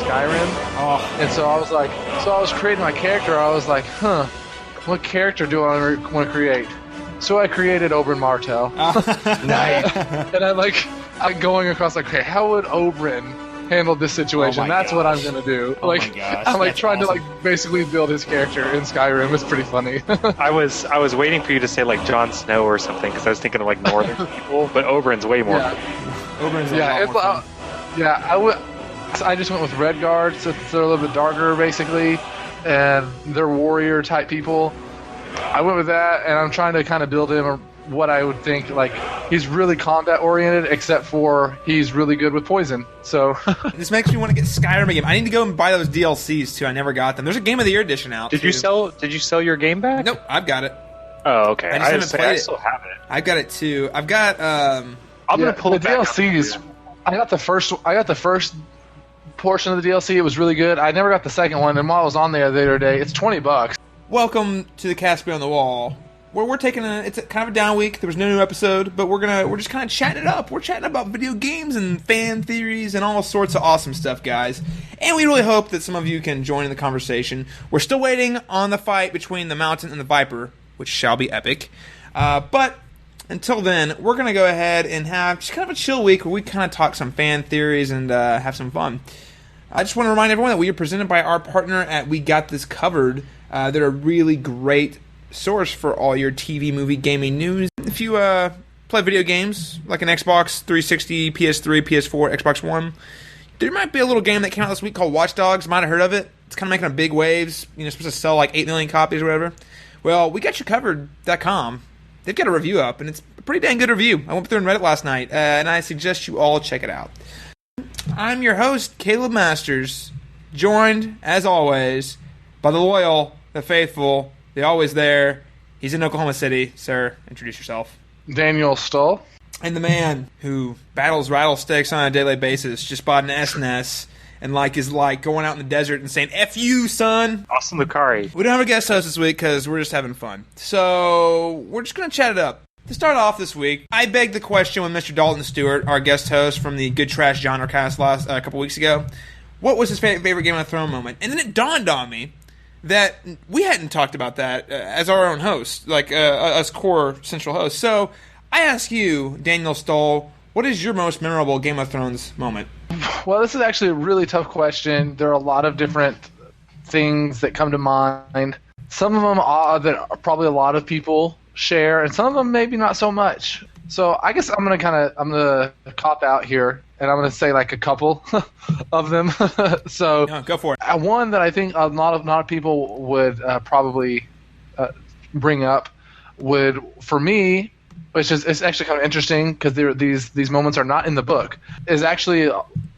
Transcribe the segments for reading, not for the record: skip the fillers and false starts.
Skyrim. Oh. And so I was creating my character. I was like, what character do I want to create? So I created Oberyn Martell. Nice. And I'm going across like, okay, how would Oberyn handle this situation? That's what I'm gonna do. Oh my gosh, I'm like that's trying awesome. to like basically build his character in Skyrim. It's pretty funny. I was waiting for you to say like Jon Snow or something because I was thinking of like northern people, but Oberyn's way more. Oberyn's I just went with Red Guard, so they're a little bit darker basically, and they're warrior type people. I went with that, and I'm trying to kind of build him what I would think, like, he's really combat oriented, except for he's really good with poison. So this makes me want to get Skyrim again. I need to go and buy those DLCs too. I never got them. There's a Game of the Year edition out. Did you sell your game back? Nope, I've got it. Oh, okay. I still have it. I've got it too. I've got I'm gonna pull it the back DLCs. up. I got the first portion of the DLC. It was really good. I never got the second one, and while I was on there the other day, it's $20. Welcome to the Cast Beyond the Wall, where we're taking it's kind of a down week. There was no new episode, but we're just kind of chatting it up. We're chatting about video games and fan theories and all sorts of awesome stuff, guys. And we really hope that some of you can join in the conversation. We're still waiting on the fight between the Mountain and the Viper, which shall be epic. But until then, we're going to go ahead and have just kind of a chill week where we kind of talk some fan theories and have some fun. I just want to remind everyone that we are presented by our partner at We Got This Covered. They're a really great source for all your TV, movie, gaming news. If you play video games, like an Xbox 360, PS3, PS4, Xbox One, there might be a little game that came out this week called Watch Dogs. Might have heard of it. It's kind of making a big waves. Supposed to sell like 8 million copies or whatever. Well, WeGotYouCovered.com. They've got a review up, and it's a pretty dang good review. I went through and read it last night, and I suggest you all check it out. I'm your host, Caleb Masters, joined, as always, by the loyal, the faithful, the always there. He's in Oklahoma City. Sir, introduce yourself. Daniel Stull. And the man who battles rattlesnakes on a daily basis, just bought an SNES, and is going out in the desert and saying, F you, son! Austin Lucari. We don't have a guest host this week because we're just having fun. So, we're just going to chat it up. To start off this week, I begged the question with Mr. Dalton Stewart, our guest host from the Good Trash Genre Cast a couple weeks ago. What was his favorite Game of Thrones moment? And then it dawned on me that we hadn't talked about that as our own host, us core central hosts. So, I ask you, Daniel Stoll, what is your most memorable Game of Thrones moment? Well, this is actually a really tough question. There are a lot of different things that come to mind. Some of them are that probably a lot of people share, and some of them maybe not so much. So I guess I'm gonna cop out here, and I'm gonna say like a couple of them. So no, go for it. One that I think a lot of people would probably bring up would, for me, which is it's actually kind of interesting because these moments are not in the book, is actually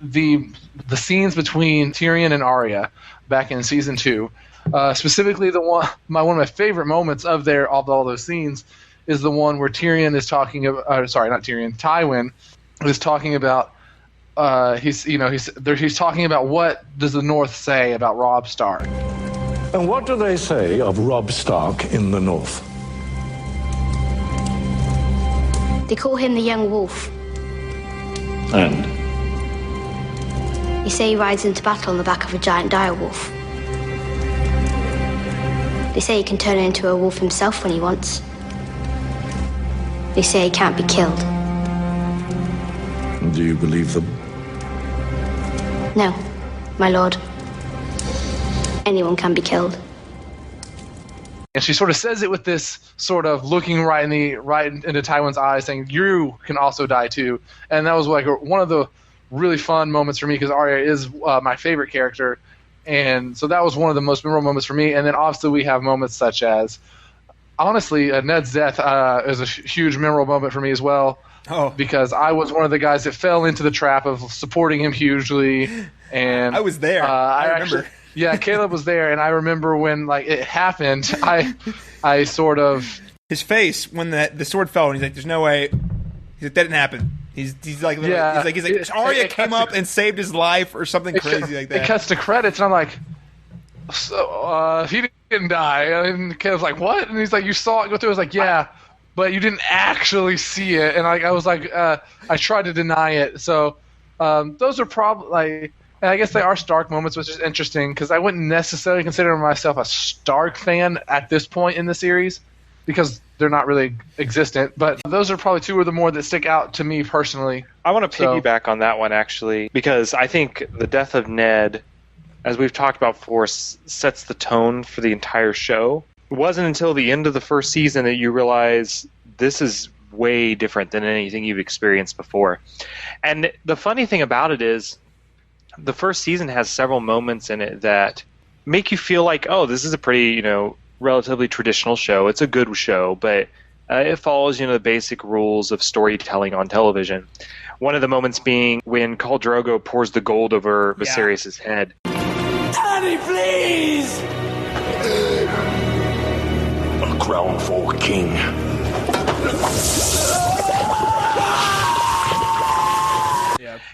the scenes between Tyrion and Arya back in season 2. Specifically, one of my favorite moments of all those scenes is the one where Tyrion is talking about. Tywin is talking about. He's talking about what does the North say about Robb Stark. And what do they say of Robb Stark in the North? They call him the Young Wolf. And? They say he rides into battle on the back of a giant dire wolf. They say he can turn into a wolf himself when he wants. They say he can't be killed. Do you believe them? No, my lord. Anyone can be killed. And she sort of says it with this sort of looking right into Tywin's eyes, saying, "You can also die too." And that was like one of the really fun moments for me because Arya is my favorite character. And so that was one of the most memorable moments for me. And then obviously we have moments such as, honestly, Ned's death is a huge memorable moment for me as well. Oh. Because I was one of the guys that fell into the trap of supporting him hugely. And I was there. I remember. Yeah, Caleb was there, and I remember when it happened. I sort of his face when the sword fell, and he's like, "There's no way." He's like, "That didn't happen." He's like, yeah. He's like, Arya came up and saved his life or something crazy like that. It cuts to credits, and I'm like, so he didn't die. And Caleb's like, what? And he's like, you saw it go through. I was like, yeah, but you didn't actually see it. And I was like, I tried to deny it. So those are probably And I guess they are Stark moments, which is interesting because I wouldn't necessarily consider myself a Stark fan at this point in the series because they're not really existent. But those are probably two of the more that stick out to me personally. I want to piggyback on that one, actually, because I think the death of Ned, as we've talked about before, sets the tone for the entire show. It wasn't until the end of the first season that you realize this is way different than anything you've experienced before. And the funny thing about it is, the first season has several moments in it that make you feel like, oh, this is a pretty, relatively traditional show. It's a good show, but it follows, the basic rules of storytelling on television. One of the moments being when Khal Drogo pours the gold over Viserys' head. Daddy, please! A crown for a king.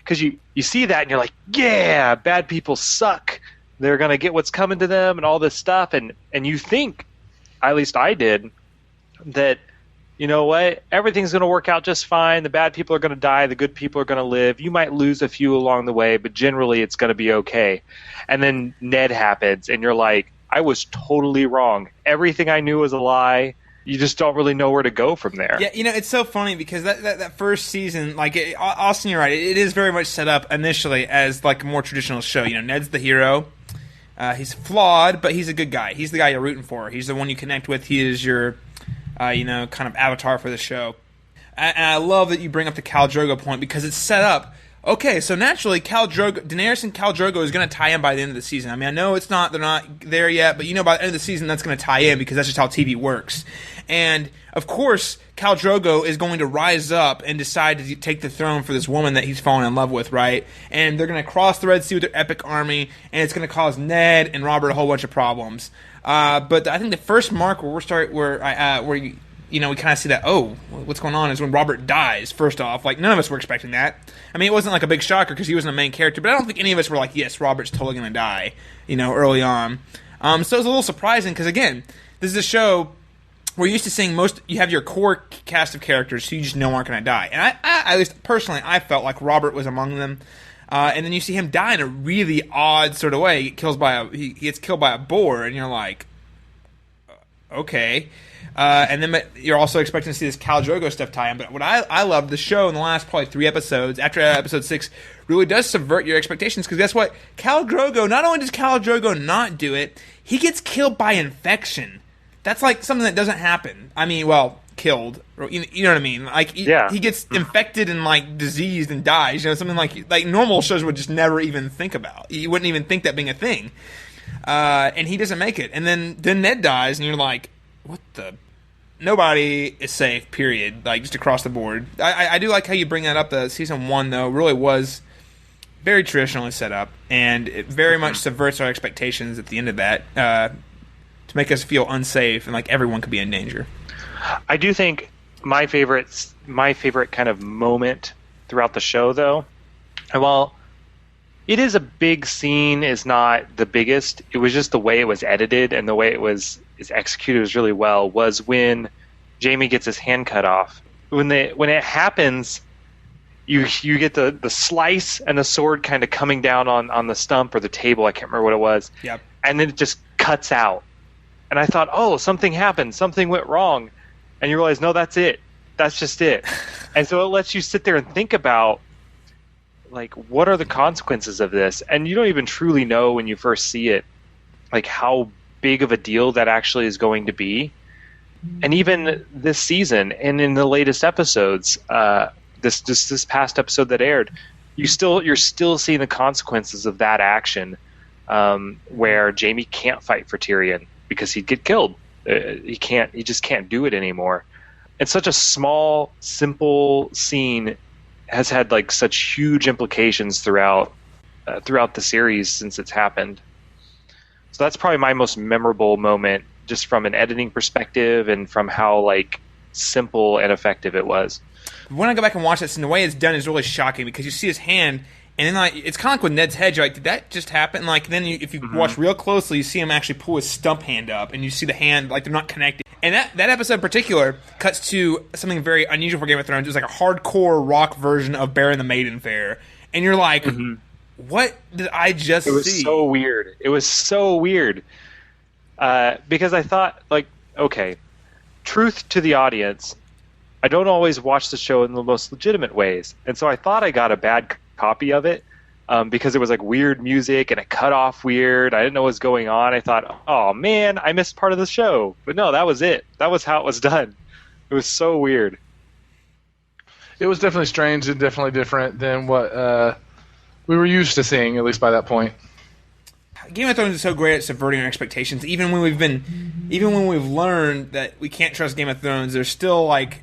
Because you see that and you're like, yeah, bad people suck. They're going to get what's coming to them and all this stuff. And you think, at least I did, that, you know what, everything's going to work out just fine. The bad people are going to die. The good people are going to live. You might lose a few along the way, but generally it's going to be okay. And then Ned happens and you're like, I was totally wrong. Everything I knew was a lie. You just don't really know where to go from there. Yeah, it's so funny because that first season, Austin, you're right. It is very much set up initially as like a more traditional show. Ned's the hero. He's flawed, but he's a good guy. He's the guy you're rooting for. He's the one you connect with. He is your, kind of avatar for the show. And I love that you bring up the Khal Drogo point because it's set up. Okay, so naturally, Daenerys and Khal Drogo is going to tie in by the end of the season. I mean, I know they're not there yet, but by the end of the season, that's going to tie in because that's just how TV works. And, of course, Khal Drogo is going to rise up and decide to take the throne for this woman that he's fallen in love with, right? And they're going to cross the Red Sea with their epic army, and it's going to cause Ned and Robert a whole bunch of problems. But I think the first mark where we kind of see that, oh, what's going on is when Robert dies, first off. Like, none of us were expecting that. I mean, it wasn't like a big shocker because he wasn't a main character, but I don't think any of us were like, yes, Robert's totally going to die, early on. So it was a little surprising because, again, this is a show we're used to seeing you have your core cast of characters who you just know aren't going to die. And I, at least personally, I felt like Robert was among them. And then you see him die in a really odd sort of way. He gets killed by a boar, and you're like, okay. And then you're also expecting to see this Khal Drogo stuff tie in. But what I loved, the show in the last probably 3 episodes, after episode 6, really does subvert your expectations. Because guess what? Khal Drogo, not only does Khal Drogo not do it, he gets killed by infection. That's like something that doesn't happen. I mean, well, killed. You know what I mean? Like, he gets infected and, like, diseased and dies. Something like normal shows would just never even think about. You wouldn't even think that being a thing. And he doesn't make it. And then Ned dies, and you're like, what the... Nobody is safe, period. Like, just across the board. I do like how you bring that up. The season 1, though, really was very traditionally set up, and it very much subverts our expectations at the end of that to make us feel unsafe and like everyone could be in danger. I do think my favorite kind of moment throughout the show, though, and while it is a big scene, is not the biggest, it was just the way it was edited and the way it was executed was really well, was when Jaime gets his hand cut off. When it happens, you get the slice and the sword kind of coming down on the stump or the table, I can't remember what it was. Yep. And then it just cuts out. And I thought, oh, something happened, something went wrong. And you realize, no, that's it. That's just it. And so it lets you sit there and think about, like, what are the consequences of this? And you don't even truly know when you first see it, like, how big of a deal that actually is going to be. And even this season and in the latest episodes, this past episode that aired, you're still seeing the consequences of that action, where Jaime can't fight for Tyrion because he'd get killed. He just can't do it anymore. And such a small, simple scene has had like such huge implications throughout the series since it's happened. So that's probably my most memorable moment, just from an editing perspective and from how like simple and effective it was. When I go back and watch this, and the way it's done is really shocking because you see his hand, and then like it's kind of like with Ned's head. You're like, did that just happen? Like then if you watch real closely, you see him actually pull his stump hand up, and you see the hand like they're not connected. And that episode in particular cuts to something very unusual for Game of Thrones. It was like a hardcore rock version of Bear and the Maiden Fair, and you're like, what did I just see? It was so weird. It was so weird. Because I thought, like, okay, truth to the audience, I don't always watch the show in the most legitimate ways. And so I thought I got a bad copy of it because it was like weird music and it cut off weird. I didn't know what was going on. I thought, oh man, I missed part of the show. But no, that was it. That was how it was done. It was so weird. It was definitely strange and definitely different than what we were used to seeing, at least by that point. Game of Thrones is so great at subverting our expectations. Even when we've learned that we can't trust Game of Thrones, there's still like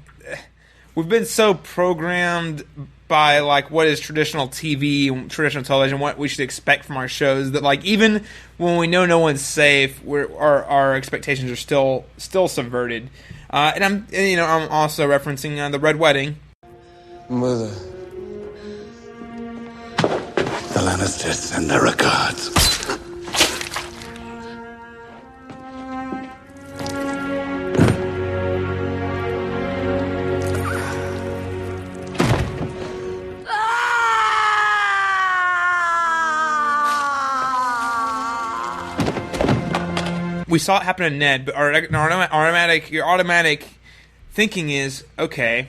we've been so programmed by like what is traditional TV, traditional television, what we should expect from our shows that like even when we know no one's safe, our expectations are still subverted. And I'm also referencing the Red Wedding. Mother, the Lannisters send their regards. We saw it happen to Ned, but your automatic thinking is, okay,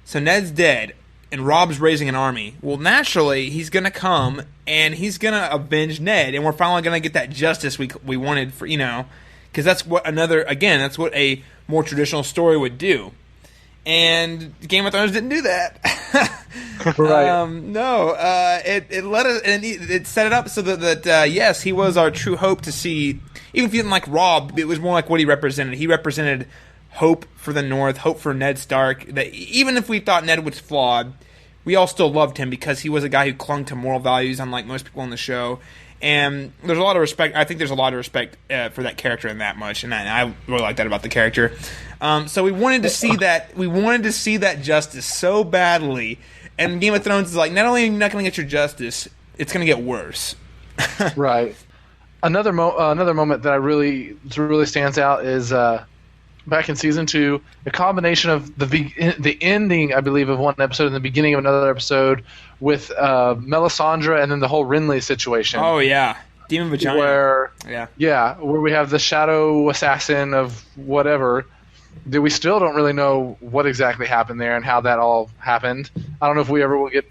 so Ned's dead, and Rob's raising an army. Well, naturally, he's going to come, and he's going to avenge Ned, and we're finally going to get that justice we wanted for, because that's what that's what a more traditional story would do. And Game of Thrones didn't do that. Right. It let us, and it set it up so that yes, he was our true hope to see. Even if you didn't like Robb, it was more like what he represented. He represented hope for the North, hope for Ned Stark. That even if we thought Ned was flawed, we all still loved him because he was a guy who clung to moral values, unlike most people on the show. And there's a lot of respect. I think there's a lot of respect for that character in that much, and I really like that about the character. So we wanted to see that. We wanted to see that justice so badly. And Game of Thrones is like, not only are you not going to get your justice, it's going to get worse. Right. Another moment that really stands out is back in season 2, a combination of the ending, I believe, of one episode and the beginning of another episode with Melisandre and then the whole Renly situation. Oh yeah, Demon Vagina. Where we have the shadow assassin of whatever. That we still don't really know what exactly happened there and how that all happened. I don't know if we ever will get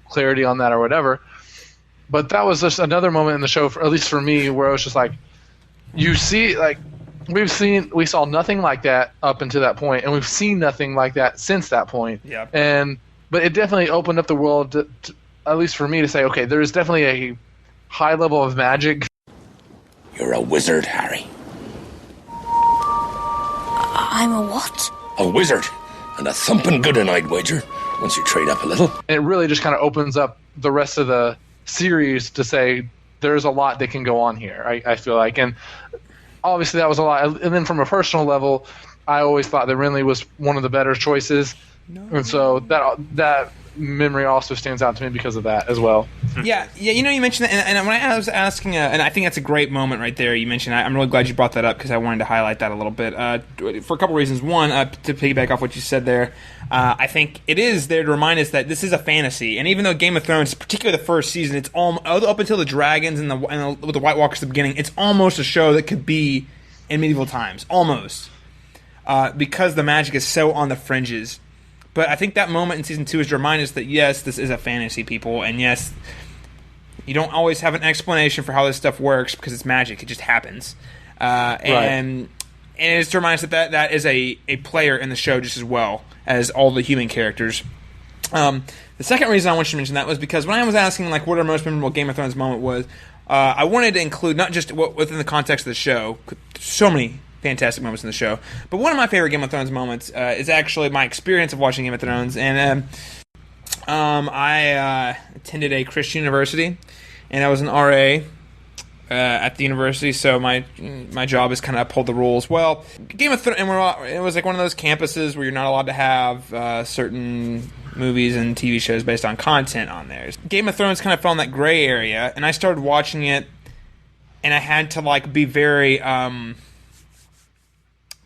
clarity on that or whatever. But that was just another moment in the show, at least for me, where it was just like, you see, like, we saw nothing like that up until that point, and we've seen nothing like that since that point. Yep. But it definitely opened up the world, to, at least for me, to say, okay, there's definitely a high level of magic. You're a wizard, Harry. I'm a what? A wizard. And a thumping good one, I'd wager, once you trade up a little. And it really just kind of opens up the rest of the series to say there's a lot that can go on here, I feel like. And obviously that was a lot. And then from a personal level, I always thought that Renly was one of the better choices. And so that memory also stands out to me because of that as well. Yeah, you mentioned that, and when I was asking, and I think that's a great moment right there. You mentioned, I'm really glad you brought that up because I wanted to highlight that a little bit for a couple reasons. One, to piggyback off what you said there, I think it is there to remind us that this is a fantasy, and even though Game of Thrones, particularly the first season, it's up until the dragons and with the White Walkers at the beginning, it's almost a show that could be in medieval times, almost, because the magic is so on the fringes. But I think that moment in Season 2 is to remind us that, yes, this is a fantasy, people, and yes, you don't always have an explanation for how this stuff works because it's magic. It just happens. And it's to remind us that is a player in the show just as well as all the human characters. The second reason I wanted to mention that was because when I was asking like what our most memorable Game of Thrones moment was, I wanted to include not just within the context of the show, so many fantastic moments in the show. But one of my favorite Game of Thrones moments is actually my experience of watching Game of Thrones. And I attended a Christian university, and I was an RA at the university. So my job is kind of uphold the rules. Well, Game of Thrones, and it was like one of those campuses where you're not allowed to have certain movies and TV shows based on content on there. Game of Thrones kind of fell in that gray area, and I started watching it, and I had to like be very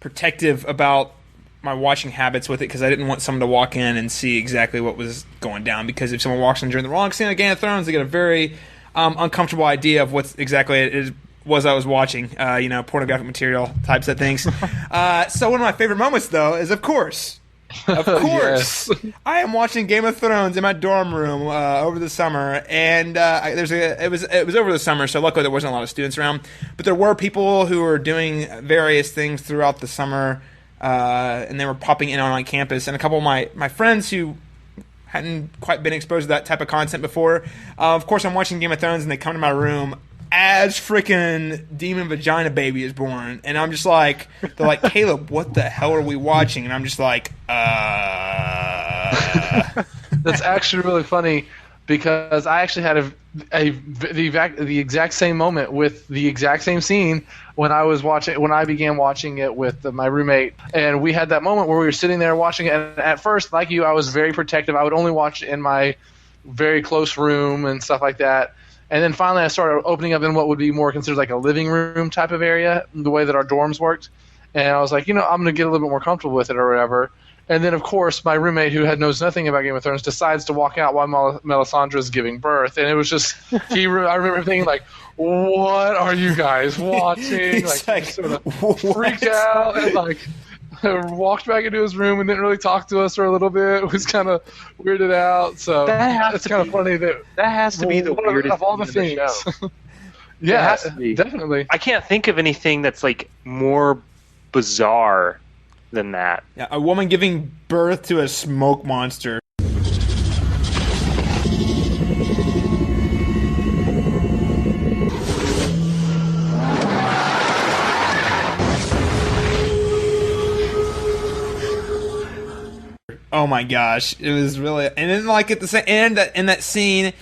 protective about my watching habits with it because I didn't want someone to walk in and see exactly what was going down, because if someone walks in during the wrong scene of Game of Thrones, they get a very uncomfortable idea of what's exactly it was I was watching, pornographic material types of things. So one of my favorite moments, though, is of course, Yes. I am watching Game of Thrones in my dorm room over the summer, and it was over the summer, so luckily there wasn't a lot of students around, but there were people who were doing various things throughout the summer, and they were popping in on my campus, and a couple of my friends who hadn't quite been exposed to that type of content before. Of course, I'm watching Game of Thrones, and they come to my room as freaking Demon Vagina Baby is born, and I'm just like, they're like, Caleb, what the hell are we watching? And I'm just like, That's actually really funny because I actually had the exact same moment with the exact same scene when I began watching it with my roommate, and we had that moment where we were sitting there watching it, and at first, like you, I was very protective. I would only watch it in my very close room and stuff like that. And then finally I started opening up in what would be more considered like a living room type of area, the way that our dorms worked. And I was like, I'm going to get a little bit more comfortable with it or whatever. And then, of course, my roommate, who knows nothing about Game of Thrones, decides to walk out while Melisandre's giving birth. And it was just, I remember thinking, like, what are you guys watching? Like sort of freaked out and, like, walked back into his room and didn't really talk to us for a little bit. It was kind of weirded out. So it's kind of funny that has to be the weirdest of all the things. Yeah, has to be. Definitely. I can't think of anything that's like more bizarre than that. Yeah, a woman giving birth to a smoke monster. Oh my gosh, it was really, and then like at the end in that scene,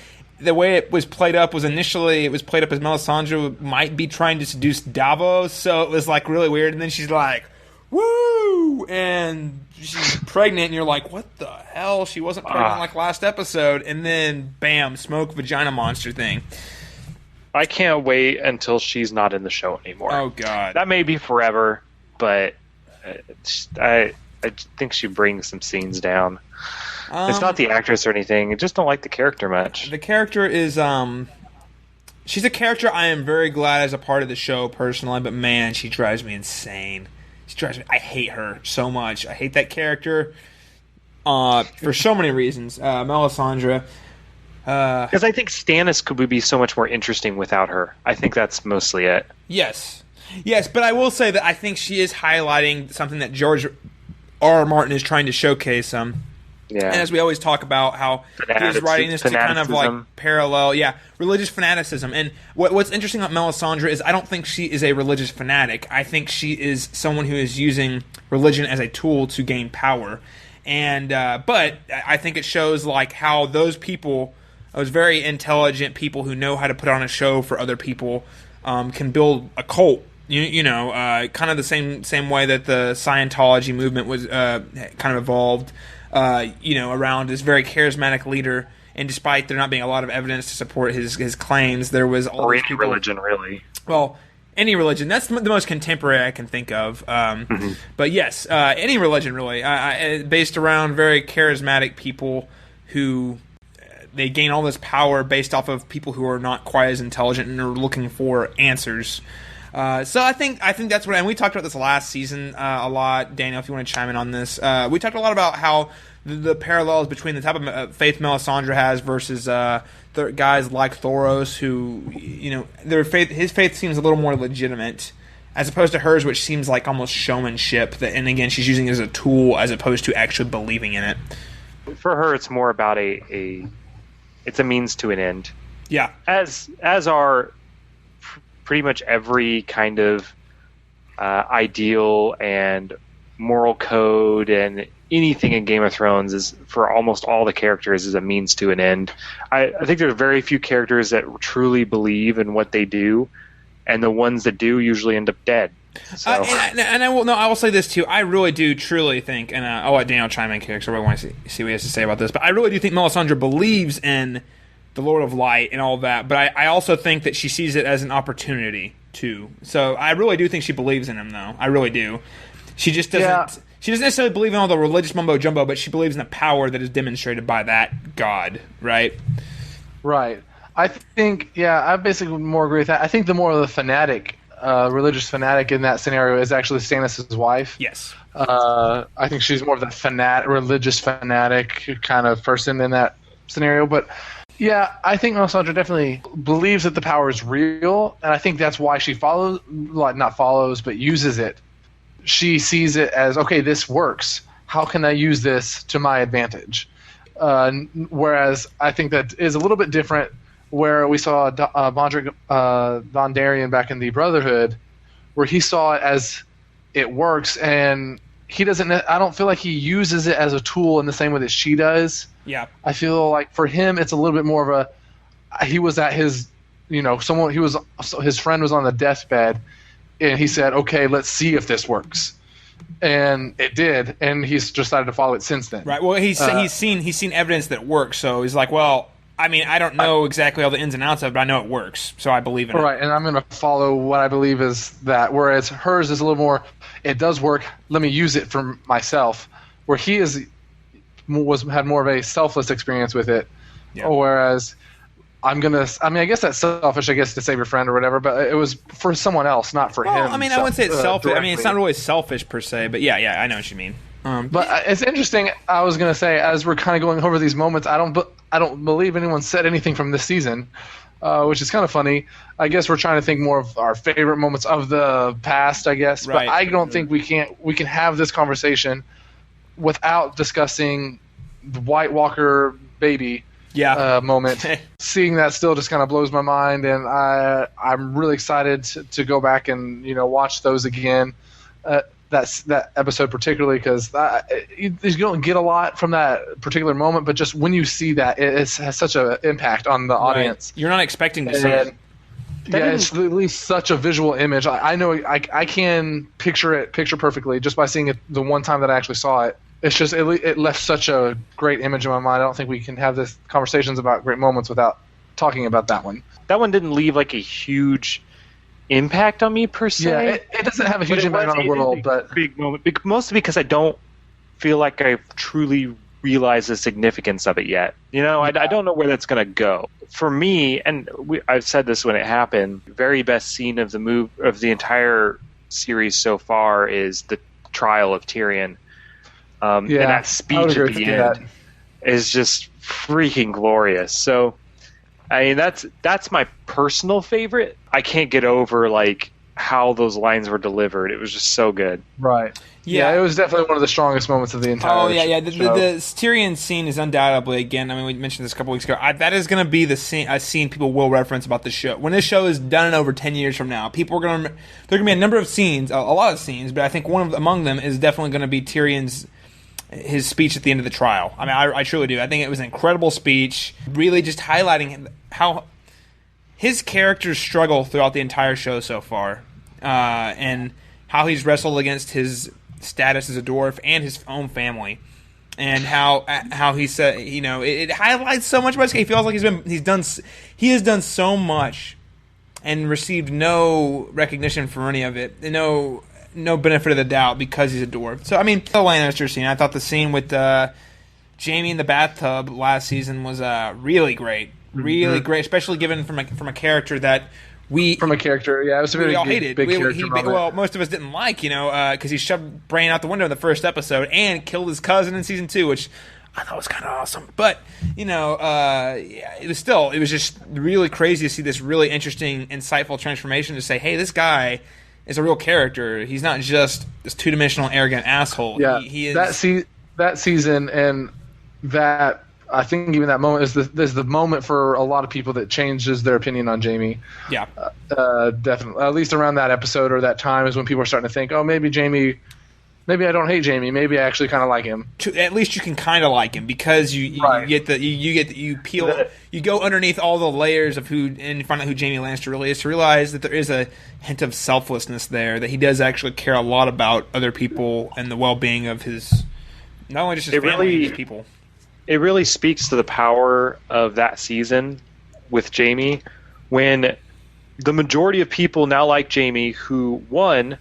the way it was played up was initially it was played up as Melisandre might be trying to seduce Davos, so it was like really weird, and then she's like, "Woo!" and she's pregnant, and you're like, "What the hell?" She wasn't pregnant like last episode, and then bam, smoke vagina monster thing. I can't wait until she's not in the show anymore. Oh god, that may be forever, but I think she brings some scenes down. It's not the actress or anything. I just don't like the character much. The character is, she's a character I am very glad as a part of the show personally, but man, she drives me insane. I hate her so much. I hate that character for so many reasons. Melisandre. Because I think Stannis could be so much more interesting without her. I think that's mostly it. Yes, but I will say that I think she is highlighting something that George R. Martin is trying to showcase. Yeah. And as we always talk about how he's writing this to kind of like parallel, religious fanaticism. And what's interesting about Melisandre is I don't think she is a religious fanatic. I think she is someone who is using religion as a tool to gain power. And but I think it shows like how those people, those very intelligent people who know how to put on a show for other people, can build a cult. Kind of the same way that the Scientology movement was kind of evolved, around this very charismatic leader. And despite there not being a lot of evidence to support his claims, there was all these people. Religion, really. Well, any religion. That's the most contemporary I can think of. But yes, any religion, really, based around very charismatic people who they gain all this power based off of people who are not quite as intelligent and are looking for answers. So I think that's what, and we talked about this last season a lot. Daniel, if you want to chime in on this, we talked a lot about how the parallels between the type of faith Melisandre has versus guys like Thoros, who his faith seems a little more legitimate as opposed to hers, which seems like almost showmanship. And again, she's using it as a tool as opposed to actually believing in it. For her, it's more about it's a means to an end. Yeah, as are pretty much every kind of ideal and moral code and anything in Game of Thrones is, for almost all the characters, is a means to an end. I think there are very few characters that truly believe in what they do, and the ones that do usually end up dead. So. And I will say this too. I really do truly think, and I'll let Daniel chime in here because I really want to see what he has to say about this. But I really do think Melisandre believes in the Lord of Light and all that, but I also think that she sees it as an opportunity too. So I really do think she believes in him, though. I really do. She just doesn't. Yeah. She doesn't necessarily believe in all the religious mumbo jumbo, but she believes in the power that is demonstrated by that God, right? Right. I think, I basically more agree with that. I think the more of the fanatic, religious fanatic in that scenario is actually Stannis' wife. Yes. I think she's more of the religious fanatic kind of person in that scenario. But yeah, I think Melisandre definitely believes that the power is real, and I think that's why she uses it. She sees it as, okay, this works. How can I use this to my advantage? Whereas I think that is a little bit different where we saw Mondrick Dondarrion back in the Brotherhood, where he saw it as it works, and he doesn't. I don't feel like he uses it as a tool in the same way that she does. Yeah, I feel like for him, it's a little bit more of a. He was at his, his friend was on the deathbed, and he said, "Okay, let's see if this works." And it did, and he's decided to follow it since then. Right. Well, he's seen evidence that works, so he's like, well, I mean, I don't know exactly all the ins and outs of it, but I know it works, so I believe in it. Right, and I'm going to follow what I believe is that, whereas hers is a little more, it does work, let me use it for myself, where he had more of a selfless experience with it, whereas I guess that's selfish, to save your friend or whatever, but it was for someone else, not for him. I mean, I wouldn't say it's selfish. I mean, it's not really selfish per se, but yeah, I know what you mean. But it's interesting. I was going to say, as we're kind of going over these moments, I don't believe anyone said anything from this season, which is kind of funny. I guess we're trying to think more of our favorite moments of the past, I guess. Right. But I don't think we can have this conversation without discussing the White Walker baby moment. Seeing that still just kind of blows my mind, and I'm really excited to go back and watch those again. That episode particularly, because you don't get a lot from that particular moment, but just when you see that, it has such an impact on the audience. You're not expecting to see it. Yeah, it's at least such a visual image. I know I can picture perfectly just by seeing it the one time that I actually saw it. It's just it left such a great image in my mind. I don't think we can have this conversations about great moments without talking about that one. That one didn't leave like a huge impact on me per se. Yeah, it doesn't have a huge impact on the world, but big moment. Mostly because I don't feel like I truly realize the significance of it yet. I don't know where that's going to go. For me, and I've said this when it happened, very best scene of the entire series so far is the trial of Tyrion. And that speech at the end is just freaking glorious. So, I mean, that's my personal favorite. I can't get over how those lines were delivered. It was just so good. Right. Yeah, it was definitely one of the strongest moments of the entire. Oh yeah. The Tyrion scene is undoubtedly, again, I mean, we mentioned this a couple weeks ago. That is going to be a scene people will reference about the show. When this show is done over 10 years from now, there are going to be a number of scenes, a lot of scenes, but I think among them is definitely going to be his speech at the end of the trial. I mean, I truly do. I think it was an incredible speech, really just highlighting how his characters struggle throughout the entire show so far, and how he's wrestled against his status as a dwarf and his own family, and how he said, it highlights so much about his. He feels like he has done so much and received no recognition for any of it. No benefit of the doubt because he's a dwarf. So, I mean, the Lannister scene, I thought the scene with Jaime in the bathtub last season was really great. Really great, especially given from a character that it was a really all hated. Big character well, most of us didn't like, because he shoved Bran out the window in the first episode and killed his cousin in season 2, which I thought was kind of awesome. But, it was just really crazy to see this really interesting, insightful transformation to say, hey, this guy is a real character. He's not just this two-dimensional, arrogant asshole. Yeah, he is that season, and that I think even that moment is the moment for a lot of people that changes their opinion on Jaime. Yeah, definitely. At least around that episode or that time is when people are starting to think, oh, maybe I don't hate Jaime. Maybe I actually kind of like him. At least you can kind of like him because you go underneath all the layers of and find out who Jaime Lannister really is to realize that there is a hint of selflessness there, that he does actually care a lot about other people and the well-being of his, not only just his family, his people. It really speaks to the power of that season with Jaime when the majority of people now like Jaime, who, one,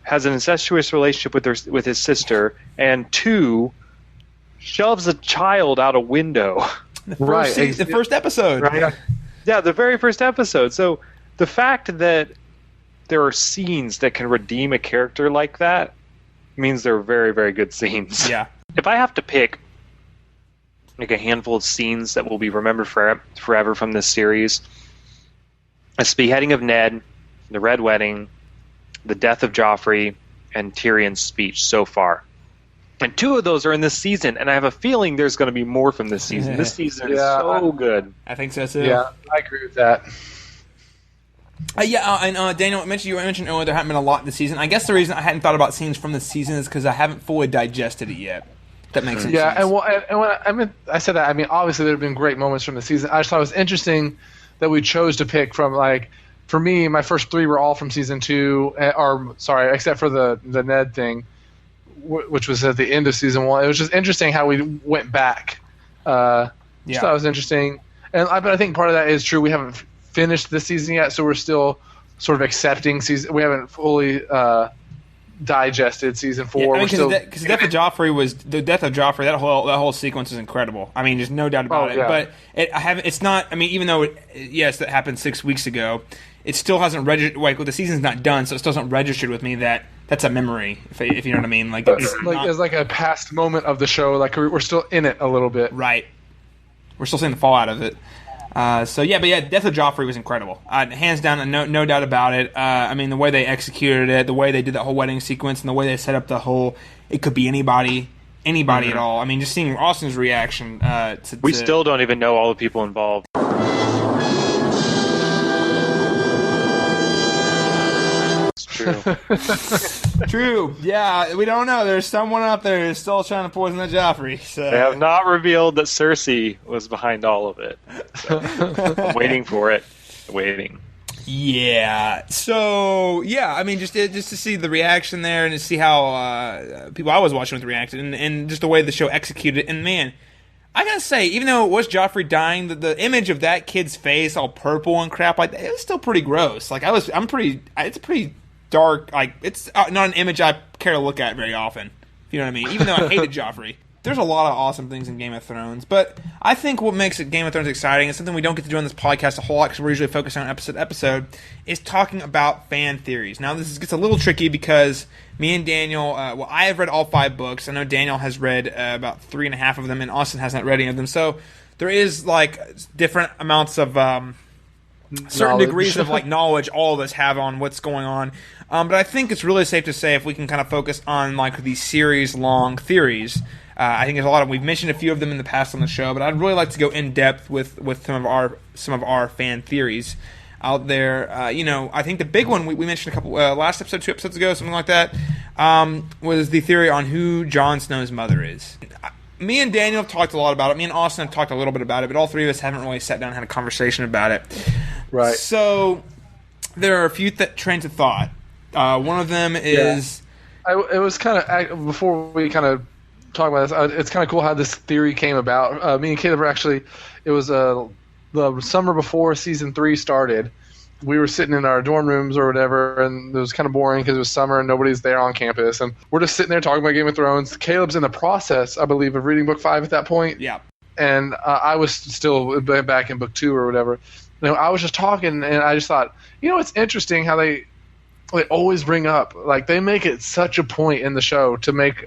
has an incestuous relationship with his sister, and 2, shoves a child out a window. The first episode. Right. Yeah, the very first episode. So the fact that there are scenes that can redeem a character like that means they're very, very good scenes. Yeah. If I have to pick like a handful of scenes that will be remembered forever from this series, it's the beheading of Ned, the Red Wedding, the death of Joffrey, and Tyrion's speech so far. And 2 of those are in this season, and I have a feeling there's going to be more from this season. This season is so good. I think so too. Yeah, I agree with that. Daniel, you mentioned earlier there hadn't been a lot this season. I guess the reason I hadn't thought about scenes from this season is because I haven't fully digested it yet. That makes sense. Yeah, and when I said that, I mean, obviously there have been great moments from the season. I just thought it was interesting that we chose to pick from, like, for me, my first 3 were all from season 2, except for the Ned thing, which was at the end of season 1. It was just interesting how we went back. Just thought it was interesting, but I think part of that is true. We haven't finished this season yet, so we're still sort of accepting season. We haven't fully digested season 4. Because the death of Joffrey, that whole sequence is incredible. I mean, there's no doubt about it. But it's not. I mean, even though that happened 6 weeks ago, it still hasn't registered. Like, the season's not done, so it still hasn't registered with me that that's a memory. If you know what I mean, like it's like a past moment of the show. Like, we're still in it a little bit, right? We're still seeing the fallout of it. Death of Joffrey was incredible. Hands down, no doubt about it. I mean, the way they executed it, the way they did that whole wedding sequence, and the way they set up the whole, it could be anybody at all. I mean, just seeing Austin's reaction. We still don't even know all the people involved. It's true. True. Yeah, we don't know. There's someone out there who's still trying to poison the Joffrey. So. They have not revealed that Cersei was behind all of it. So, I'm waiting for it. Waiting. Yeah. So, yeah, I mean, just to see the reaction there and to see how people I was watching with reacted and just the way the show executed. And, man, I gotta say, even though it was Joffrey dying, the image of that kid's face all purple and crap like that, it was still pretty gross. Like, it's a pretty dark, like, it's not an image I care to look at very often, if you know what I mean, even though I hated Joffrey. There's a lot of awesome things in Game of Thrones, but I think what makes Game of Thrones exciting, and something we don't get to do on this podcast a whole lot because we're usually focused on episode, is talking about fan theories. Now, this gets a little tricky because me and Daniel, I have read all 5 books. I know Daniel has read about 3.5 of them, and Austin hasn't read any of them. So there is, like, different amounts of certain degrees of, like, knowledge all of us have on what's going on. But I think it's really safe to say if we can kind of focus on, like, these series-long theories. I think there's a lot of. We've mentioned a few of them in the past on the show, but I'd really like to go in depth with some of our fan theories out there. I think the big one we mentioned a couple last episode, 2 episodes ago, something like that, was the theory on who Jon Snow's mother is. Me and Daniel have talked a lot about it. Me and Austin have talked a little bit about it, but all 3 of us haven't really sat down and had a conversation about it. Right. So there are a few trains of thought. One of them is. It was kind of before we kind of talk about this. It's kind of cool how this theory came about. Me and Caleb were actually. It was the summer before season 3 started. We were sitting in our dorm rooms or whatever, and it was kind of boring because it was summer and nobody's there on campus. And we're just sitting there talking about Game of Thrones. Caleb's in the process, I believe, of reading book 5 at that point. Yeah. And I was still back in book 2 or whatever. I was just talking, and I just thought, it's interesting how they always bring up, like, they make it such a point in the show to make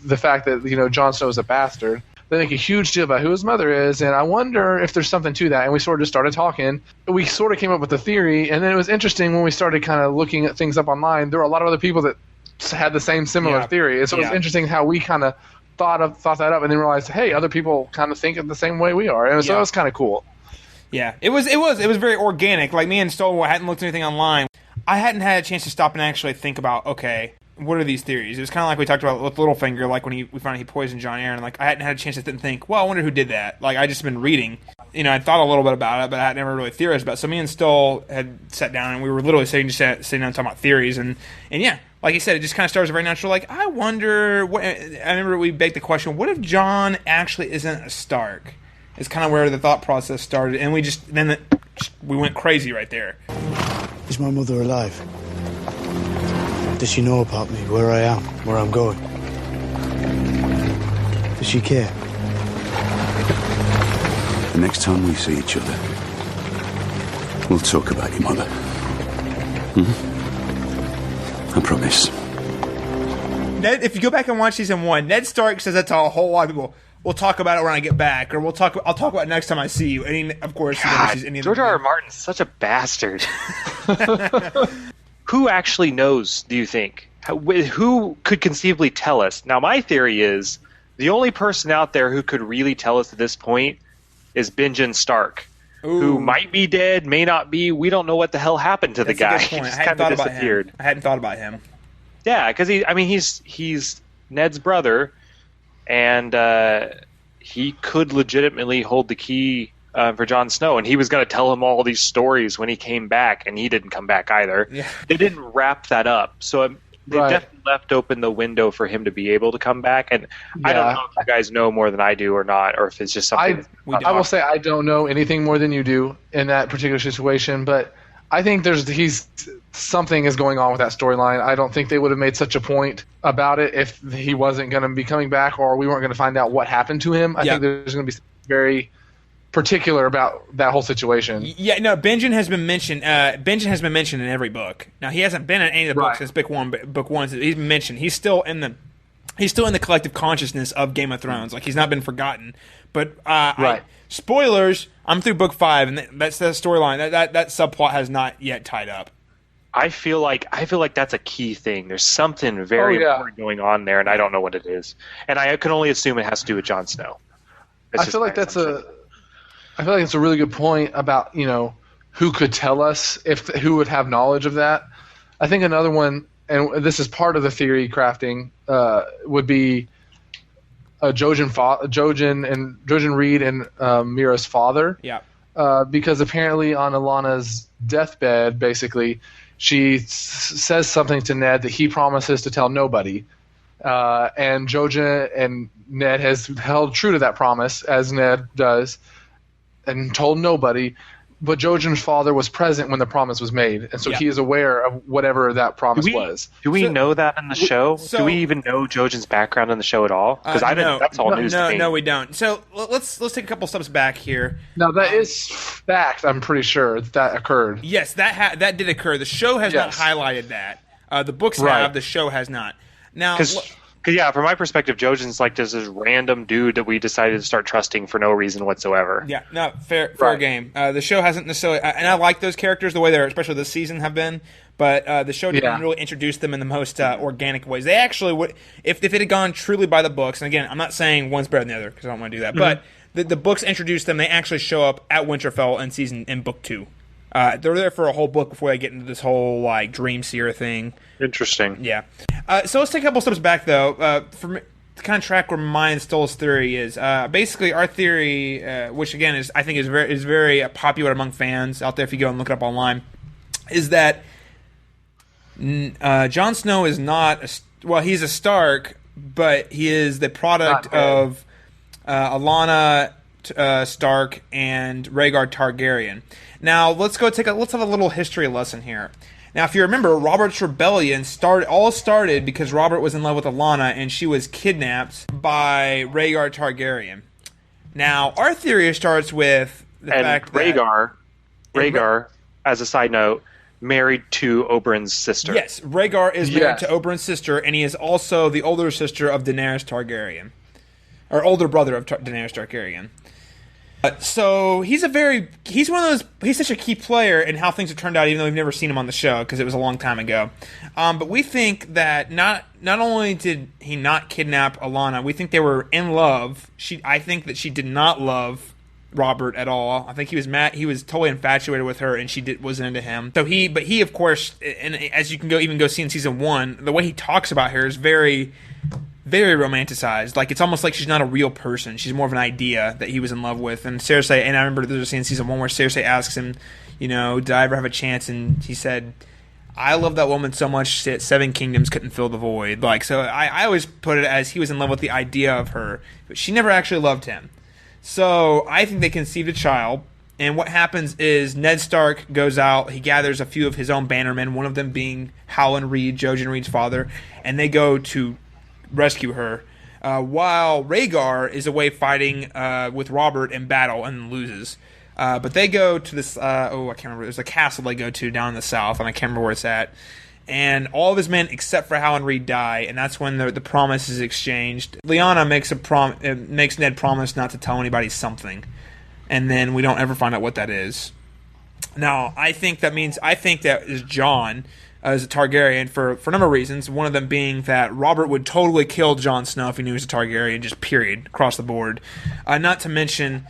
the fact that, Jon Snow is a bastard. They make a huge deal about who his mother is, and I wonder if there's something to that. And we sort of just started talking. We sort of came up with the theory, and then it was interesting when we started kind of looking at things up online. There were a lot of other people that had the similar theory. And so it was interesting how we kind of thought that up and then realized, hey, other people kind of think of the same way we are. And so it was kind of cool. Yeah, it was very organic. Like, me and Stoll hadn't looked at anything online. I hadn't had a chance to stop and actually think about, okay, what are these theories? It was kind of like we talked about with Littlefinger, like when we found he poisoned Jon Arryn. Like, I hadn't had a chance to sit and think, well, I wonder who did that. Like, I just been reading. I thought a little bit about it, but I had never really theorized about it. So me and Stoll had sat down, and we were literally sitting down talking about theories. And yeah, like you said, it just kind of starts very natural. Like, I wonder what. I remember we begged the question, what if Jon actually isn't a Stark? It's kind of where the thought process started, and we went crazy right there. Is my mother alive? Does she know about me, where I am, where I'm going? Does she care? The next time we see each other, we'll talk about your mother. I promise. Ned, if you go back and watch season 1, Ned Stark says that to a whole lot of people. We'll talk about it when I get back, or I'll talk about it next time I see you. And he, of course, God, George R. R. Martin's such a bastard. Who actually knows, do you think? Who could conceivably tell us? Now, my theory is the only person out there who could really tell us at this point is Benjen Stark, who might be dead, may not be. We don't know what the hell happened to the guy. He just kind of disappeared. I hadn't thought about him. Yeah, because he's Ned's brother, and he could legitimately hold the key for Jon Snow, and he was going to tell him all these stories when he came back, and he didn't come back either. Yeah. They didn't wrap that up, so they definitely left open the window for him to be able to come back. And I don't know if you guys know more than I do or not, or if it's just something. I will say I don't know anything more than you do in that particular situation, but I think something is going on with that storyline. I don't think they would have made such a point about it if he wasn't going to be coming back, or we weren't going to find out what happened to him. I think there's going to be very particular about that whole situation. Yeah, no, Benjen has been mentioned. Benjen has been mentioned in every book. Now he hasn't been in any of the books since book one. He's been mentioned. He's still in the collective consciousness of Game of Thrones. Like, he's not been forgotten. But spoilers. I'm through book 5, and that's the storyline. That subplot has not yet tied up. I feel like that's a key thing. There's something very important going on there, and I don't know what it is. And I can only assume it has to do with Jon Snow. I feel like it's a really good point about, who could tell us, who would have knowledge of that. I think another one, and this is part of the theory crafting, would be Jojen Reed and Mira's father. Yeah. Because apparently on Alana's deathbed, basically, she says something to Ned that he promises to tell nobody. And Jojen and Ned has held true to that promise, as Ned does, and told nobody. But Jojen's father was present when the promise was made, and so he is aware of whatever that promise was. Do we know that in the show? Do we even know Jojen's background in the show at all? Because I didn't. That's all news to me. No, we don't. So let's take a couple steps back here. Now that is fact. I'm pretty sure that occurred. Yes, that did occur. The show has not highlighted that. The books have. The show has not. Now. Because, from my perspective, Jojen's like just this random dude that we decided to start trusting for no reason whatsoever. Yeah, no, fair game. The show hasn't necessarily, and I like those characters the way they're, especially this season, have been. But the show didn't really introduce them in the most organic ways. They actually would, if it had gone truly by the books. And again, I'm not saying one's better than the other because I don't want to do that. Mm-hmm. But the books introduced them. They actually show up at Winterfell in book 2. They're there for a whole book before they get into this whole like Dream Seer thing. Interesting. Yeah. So let's take a couple steps back though. To kind of track where mine and Stoll's theory is. Basically, our theory, which again is I think is very popular among fans out there. If you go and look it up online, is that Jon Snow is not he's a Stark, but he is the product of Alana Stark and Rhaegar Targaryen. Now let's have a little history lesson here. Now, if you remember, Robert's rebellion started because Robert was in love with Alana and she was kidnapped by Rhaegar Targaryen. Now, our theory starts with the fact that Rhaegar, as a side note, married to Oberyn's sister. Yes, Rhaegar is married to Oberyn's sister, and he is also the older sister of Daenerys Targaryen, or older brother of Daenerys Targaryen. So he's such a key player in how things have turned out, even though we've never seen him on the show because it was a long time ago. But we think that not only did he not kidnap Alana, we think they were in love. I think that she did not love Robert at all. I think he was mad. He was totally infatuated with her, and she wasn't into him. So he of course, and as you can go see in season 1, the way he talks about her is very, very romanticized. Like, it's almost like she's not a real person. She's more of an idea that he was in love with. And Cersei, and I remember there's a scene in season 1 where Cersei asks him, did I ever have a chance? And he said, I love that woman so much that 7 kingdoms couldn't fill the void. Like, so I always put it as he was in love with the idea of her, but she never actually loved him. So I think they conceived a child. And what happens is Ned Stark goes out, he gathers a few of his own bannermen, one of them being Howland Reed, Jojen Reed's father, and they go to rescue her. while Rhaegar is away fighting with Robert in battle and loses. But they go to this, I can't remember, there's a castle they go to down in the south, and I can't remember where it's at. And all of his men, except for Hal and Reed, die, and that's when the promise is exchanged. Lyanna makes Ned promise not to tell anybody something, and then we don't ever find out what that is. Now, I think that is Jon as a Targaryen for a number of reasons. One of them being that Robert would totally kill Jon Snow if he knew he was a Targaryen, just period, across the board. Not to mention,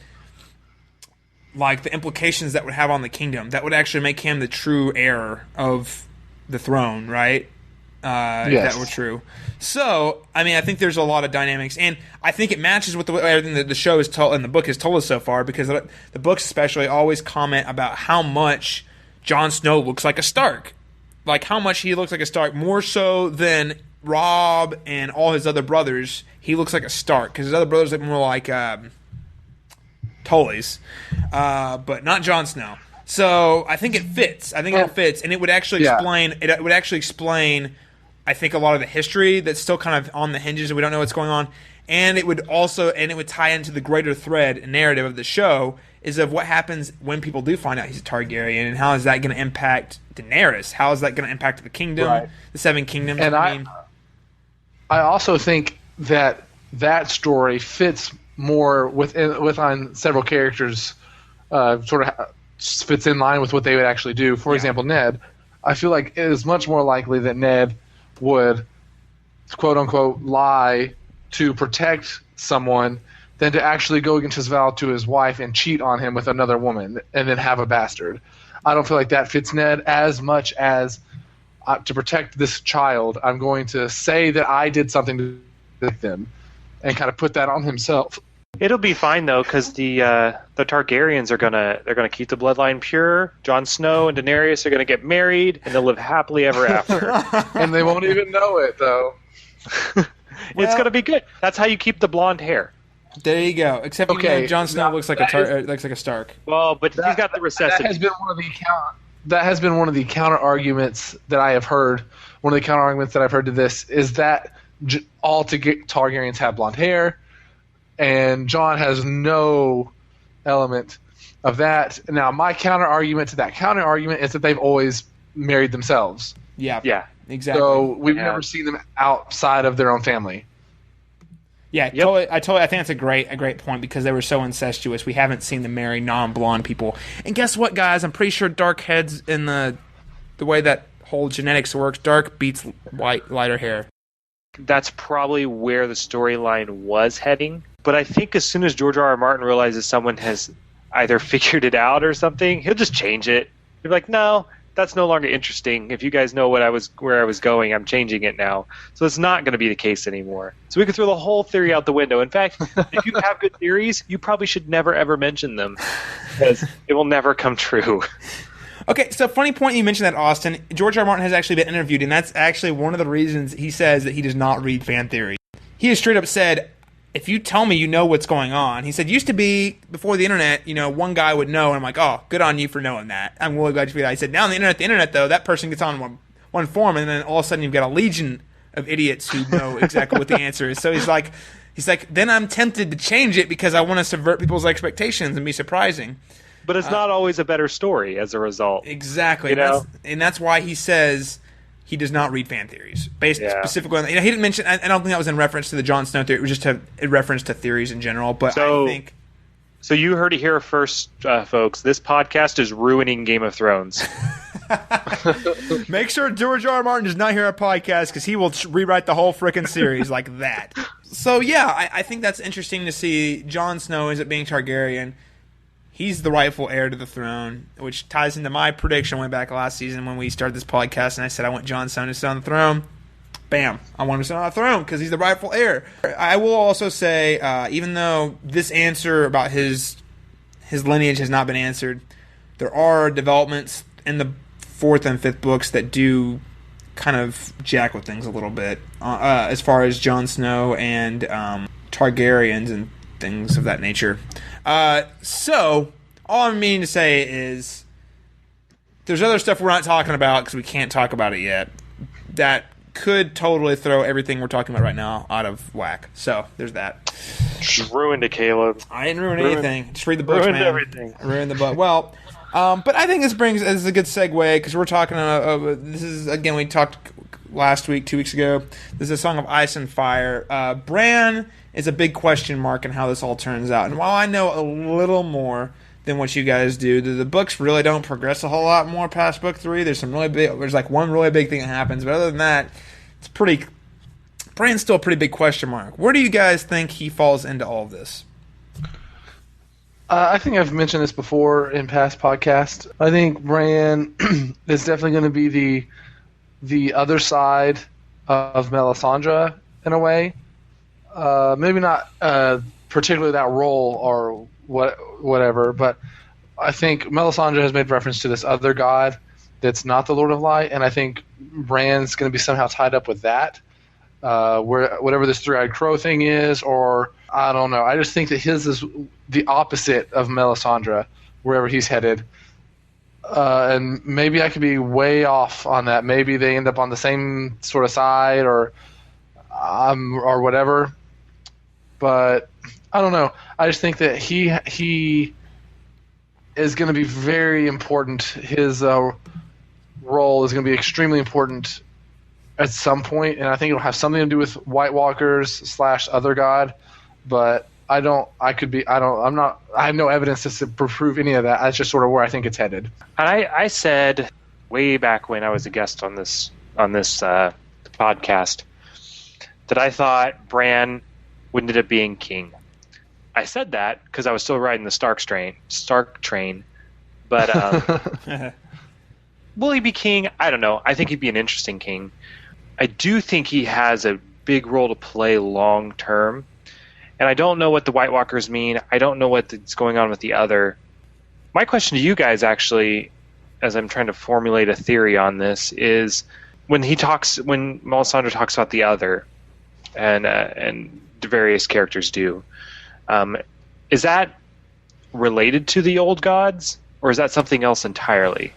like, the implications that would have on the kingdom. That would actually make him the true heir of the throne, right? Yes. If that were true. So, I mean, I think there's a lot of dynamics, and I think it matches with everything that the show has told and the book has told us so far, because the books especially always comment about how much Jon Snow looks like a Stark. Like, how much he looks like a Stark, more so than Robb and all his other brothers. He looks like a Stark, because his other brothers look more like Tullys, but not Jon Snow. So I think it fits. I think it fits, and it would actually explain. It would actually explain, I think, a lot of the history that's still kind of on the hinges, and we don't know what's going on. And it would tie into the greater thread and narrative of the show, is of what happens when people do find out he's a Targaryen, and how is that going to impact Daenerys? How is that going to impact the kingdom, the Seven Kingdoms? And I also think that story fits more within several characters, sort of fits in line with what they would actually do. For example, Ned. I feel like it is much more likely that Ned would, quote unquote, lie to protect someone than to actually go against his vow to his wife and cheat on him with another woman and then have a bastard. I don't feel like that fits Ned as much as to protect this child, I'm going to say that I did something to protect them and kind of put that on himself. It'll be fine though, because the Targaryens are gonna keep the bloodline pure. Jon Snow and Daenerys are gonna get married, and they'll live happily ever after. And they won't even know it though. It's gonna be good. That's how you keep the blonde hair. There you go. Except Jon Snow looks like a Stark. Well, but he's got the recessive. That has been one of the counter arguments that I have heard. One of the counter arguments that I've heard to this is that all Targaryens have blonde hair. And Jon has no element of that. Now, my counter argument to that counter argument is that they've always married themselves. Yeah, exactly. So we've never seen them outside of their own family. Yeah, totally. I think that's a great point, because they were so incestuous. We haven't seen them marry non-blonde people. And guess what, guys? I'm pretty sure dark heads in the way that whole genetics works. Dark beats lighter hair. That's probably where the storyline was heading. But I think as soon as George R.R. Martin realizes someone has either figured it out or something, he'll just change it. He'll be like, no, that's no longer interesting. If you guys know where I was going, I'm changing it now. So it's not going to be the case anymore. So we could throw the whole theory out the window. In fact, if you have good theories, you probably should never, ever mention them, because it will never come true. Okay, so funny point you mentioned that, Austin. George R. R. Martin has actually been interviewed, and that's actually one of the reasons he says that he does not read fan theory. He has straight up said, if you tell me you know what's going on, he said, used to be, before the internet, one guy would know, and I'm like, oh, good on you for knowing that. I'm really glad you feel that. He said, now on the internet, though, that person gets on one forum, and then all of a sudden you've got a legion of idiots who know exactly what the answer is. So he's like, then I'm tempted to change it because I want to subvert people's expectations and be surprising. But it's not always a better story as a result. Exactly. And that's why he says he does not read fan theories. Based specifically on, he didn't mention, I don't think that was in reference to the Jon Snow theory. It was just a reference to theories in general. But I think. So you heard it here first, folks. This podcast is ruining Game of Thrones. Make sure George R. R. Martin does not hear our podcast, because he will rewrite the whole frickin' series like that. So yeah, I think that's interesting to see. Jon Snow ends up being Targaryen. He's the rightful heir to the throne, which ties into my prediction way back last season when we started this podcast, and I said I want Jon Snow to sit on the throne. Bam. I want him to sit on the throne because he's the rightful heir. I will also say, even though this answer about his lineage has not been answered, there are developments in the 4th and 5th books that do kind of jack with things a little bit, as far as Jon Snow and Targaryens and things of that nature. So, all I'm meaning to say is there's other stuff we're not talking about because we can't talk about it yet that could totally throw everything we're talking about right now out of whack. So there's that. You ruined it, Caleb. I didn't ruin anything. Just read the books, ruined man. everything. I ruined the book. Well, but I think this is a good segue because we're talking. This is again we talked last week, 2 weeks ago. This is a Song of Ice and Fire. Bran is a big question mark in how this all turns out. And while I know a little more than what you guys do, the books really don't progress a whole lot more past book 3. There's like one really big thing that happens, but other than that, it's pretty. Bran's still a pretty big question mark. Where do you guys think he falls into all of this? I think I've mentioned this before in past podcasts. I think Bran is definitely going to be the other side of Melisandre in a way. Maybe not particularly that role or whatever, but I think Melisandre has made reference to this other god that's not the Lord of Light, and I think Bran's going to be somehow tied up with that, whatever this three-eyed crow thing is, or I don't know. I just think that his is the opposite of Melisandre, wherever he's headed. And maybe I could be way off on that. Maybe they end up on the same sort of side or whatever. But I don't know. I just think that he is going to be very important. His role is going to be extremely important at some point, and I think it'll have something to do with White Walkers / other god. But I have no evidence to prove any of that. That's just sort of where I think it's headed. And I said way back when I was a guest on this podcast that I thought Bran would end up being king. I said that because I was still riding the Stark train. But will he be king? I don't know. I think he'd be an interesting king. I do think he has a big role to play long term. And I don't know what the White Walkers mean. I don't know what's going on with the other. My question to you guys, actually, as I'm trying to formulate a theory on this, is when Melisandre talks about the other, and the various characters do, is that related to the old gods, or is that something else entirely?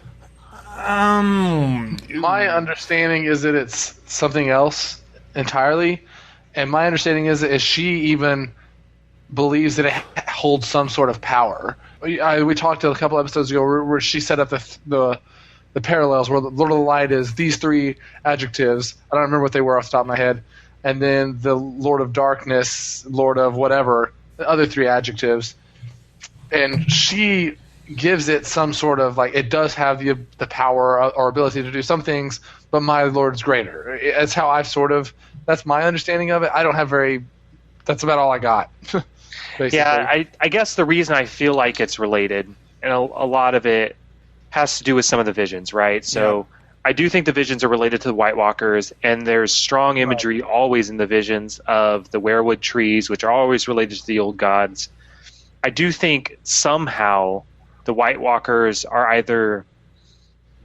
My understanding is that it's something else entirely. And my understanding is she even believes that it holds some sort of power. We talked a couple episodes ago where she set up the parallels where the Lord of the Light is these three adjectives. I don't remember what they were off the top of my head. And then the Lord of Darkness, Lord of whatever, the other three adjectives. And she gives it some sort of, like, it does have the power or ability to do some things, but my Lord's greater. That's how that's my understanding of it. I don't have that's about all I got. Basically. Yeah, I guess the reason I feel like it's related, and a lot of it has to do with some of the visions, right? So yeah. I do think the visions are related to the White Walkers, and there's strong imagery always in the visions of the weirwood trees, which are always related to the old gods. I do think somehow the White Walkers are either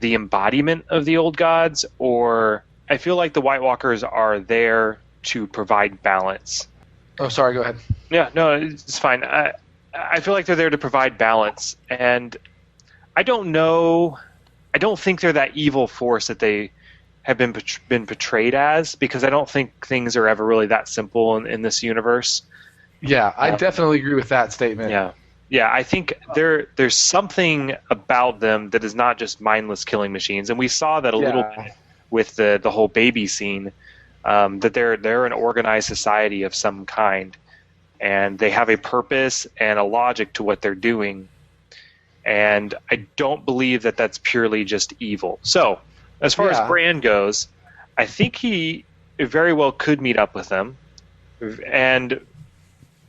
the embodiment of the old gods, or I feel like the White Walkers are there to provide balance. Oh, sorry, go ahead. Yeah, no, it's fine. I feel like they're there to provide balance, and I don't know. I don't think they're that evil force that they have been portrayed as, because I don't think things are ever really that simple in this universe. Yeah, I definitely agree with that statement. Yeah, I think there's something about them that is not just mindless killing machines, and we saw that a little bit with the whole baby scene. That they're an organized society of some kind, and they have a purpose and a logic to what they're doing. And I don't believe that that's purely just evil. So, as far as Bran goes, I think he very well could meet up with them and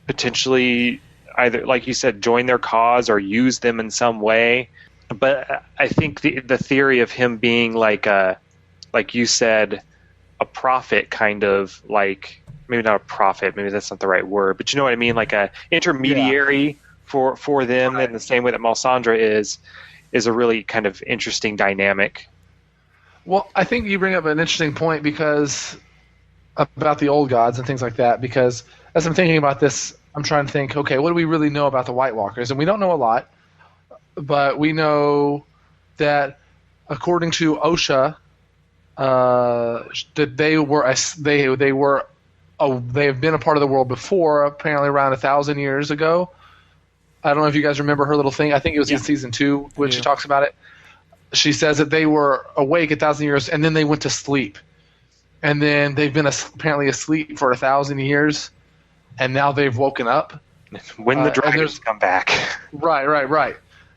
potentially either, like you said, join their cause or use them in some way. But I think the theory of him being like you said, a prophet, kind of, like, maybe not a prophet, maybe that's not the right word, but you know what I mean, like a intermediary for them, in the same way that Melisandre is a really kind of interesting dynamic. Well, I think you bring up an interesting point about the old gods and things like that, because as I'm thinking about this, I'm trying to think, okay, what do we really know about the White Walkers? And we don't know a lot, but we know that according to Osha, that they have been a part of the world before, apparently around 1,000 years ago. I don't know if you guys remember her little thing. I think it was in season 2 when she talks about it. She says that they were awake 1,000 years and then they went to sleep, and then they've been apparently asleep for 1,000 years, and now they've woken up. When the dragons come back. Right.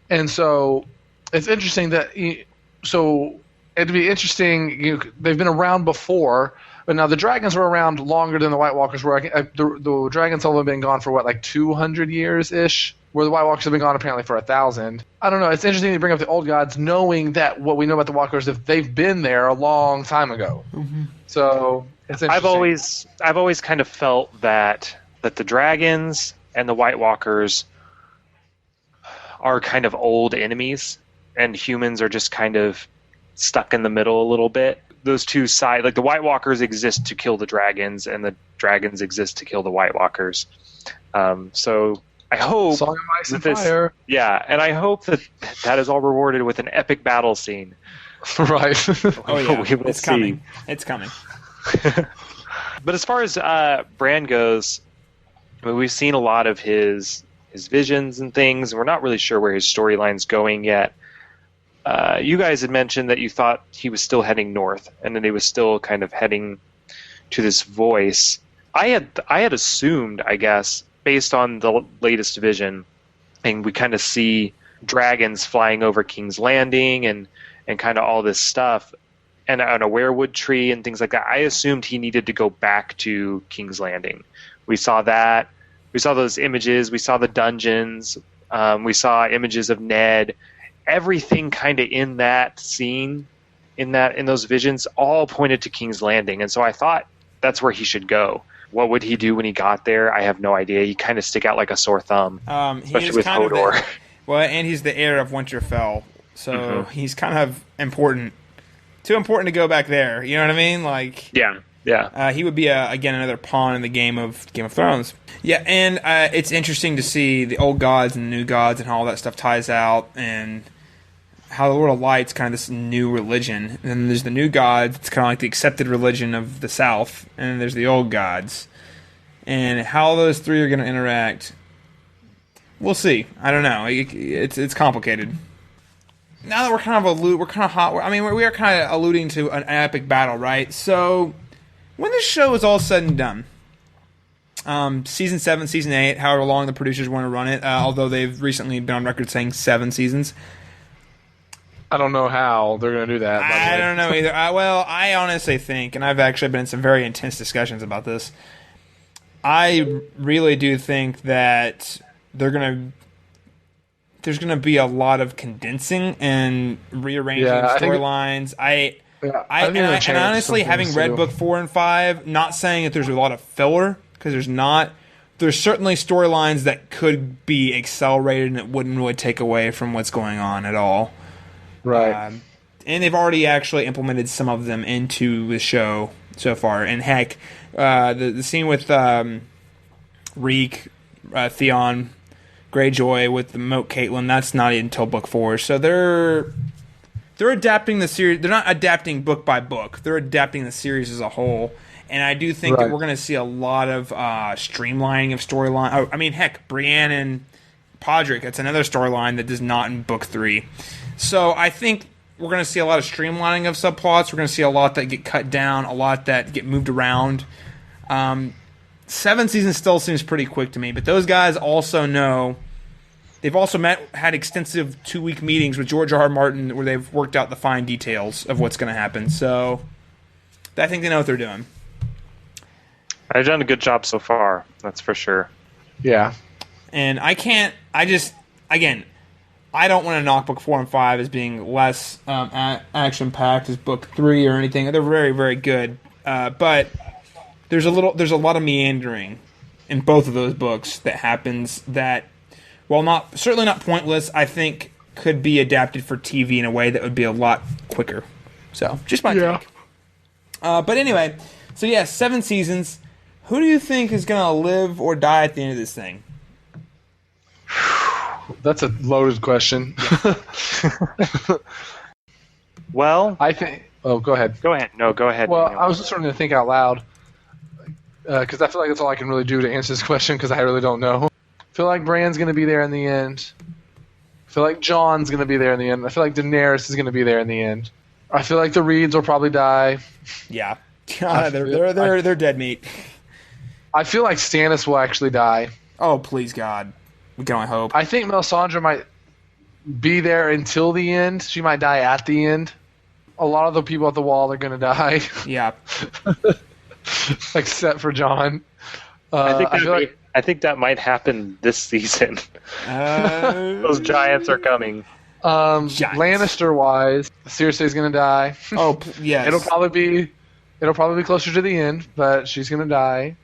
And so it's interesting that it'd be interesting. They've been around before, but now the dragons were around longer than the White Walkers were. The dragons have only been gone for 200 years ish, where the White Walkers have been gone apparently for 1,000. I don't know. It's interesting to bring up the old gods, knowing that what we know about the Walkers, if they've been there a long time ago. Mm-hmm. So it's interesting. I've always kind of felt that the dragons and the White Walkers are kind of old enemies, and humans are just kind of stuck in the middle a little bit. Those two sides, like the White Walkers exist to kill the dragons, and the dragons exist to kill the White Walkers. So I hope Song of Ice and Fire. Yeah, and I hope that is all rewarded with an epic battle scene. Right. It's coming. It's coming. But as far as Bran goes, I mean, we've seen a lot of his visions and things, and we're not really sure where his storyline's going yet. You guys had mentioned that you thought he was still heading north, and that he was still kind of heading to this voice. I had assumed, I guess, based on the latest vision, and we kind of see dragons flying over King's Landing and kind of all this stuff, and on a weirwood tree and things like that. I assumed he needed to go back to King's Landing. We saw that. We saw those images. We saw the dungeons. We saw images of Ned. Everything kind of in that scene, in those visions, all pointed to King's Landing. And so I thought that's where he should go. What would he do when he got there? I have no idea. He kind of stick out like a sore thumb, especially with Hodor. And he's the heir of Winterfell, so he's kind of important. Too important to go back there. You know what I mean? Like, yeah. He would be again another pawn in the Game of Thrones. Yeah, and it's interesting to see the old gods and the new gods and how all that stuff ties out, and how the Lord of Light's kind of this new religion. And then there's the new gods. It's kind of like the accepted religion of the South, and then there's the old gods, and how those three are going to interact. We'll see. I don't know. It's complicated. Now that we're kind of hot. I mean, we are kind of alluding to an epic battle, right? So, when this show is all said and done, season 7, season 8, however long the producers want to run it, although they've recently been on record saying 7 seasons. I don't know how they're going to do that. I don't know either. I honestly think, and I've actually been in some very intense discussions about this, I really do think that there's going to be a lot of condensing and rearranging storylines. And honestly, having read book 4 and 5, not saying that there's a lot of filler, because there's not. There's certainly storylines that could be accelerated, and it wouldn't really take away from what's going on at all. Right. And they've already actually implemented some of them into the show so far. And heck, the scene with Reek, Theon, Greyjoy with the Moat Caitlin, that's not until book 4. So they're adapting the series. They're not adapting book by book. They're adapting the series as a whole. And I do think that we're going to see a lot of streamlining of storyline. Oh, I mean, heck, Brienne and Podrick, that's another storyline that is not in book 3. So I think we're going to see a lot of streamlining of subplots. We're going to see a lot that get cut down, a lot that get moved around. 7 seasons still seems pretty quick to me, but those guys also know. They've also had extensive 2-week meetings with George R. R. Martin where they've worked out the fine details of what's going to happen. So I think they know what they're doing. I've done a good job so far, that's for sure. Yeah. And I don't want to knock book 4 and 5 as being less action-packed as book 3 or anything. They're very, very good. But there's a lot of meandering in both of those books that happens that, while certainly not pointless, I think could be adapted for TV in a way that would be a lot quicker. So, just my take. But anyway, 7 seasons. Who do you think is going to live or die at the end of this thing? That's a loaded question. Well, I think Oh, go ahead. Go ahead. No, go ahead. Well, Daniel. I was just starting to think out loud because I feel like that's all I can really do to answer this question because I really don't know. I feel like Bran's going to be there in the end. I feel like Jon's going to be there in the end. I feel like Daenerys is going to be there in the end. I feel like the Reeds will probably die. Yeah. They're dead meat. I feel like Stannis will actually die. Oh, please, God. We can only hope. I think Melisandre might be there until the end. She might die at the end. A lot of the people at the wall are going to die. Yeah. Except for Jon. I think that might happen this season. Those giants are coming. Lannister-wise, Cersei's going to die. Oh, yes. It'll probably be closer to the end, but she's going to die.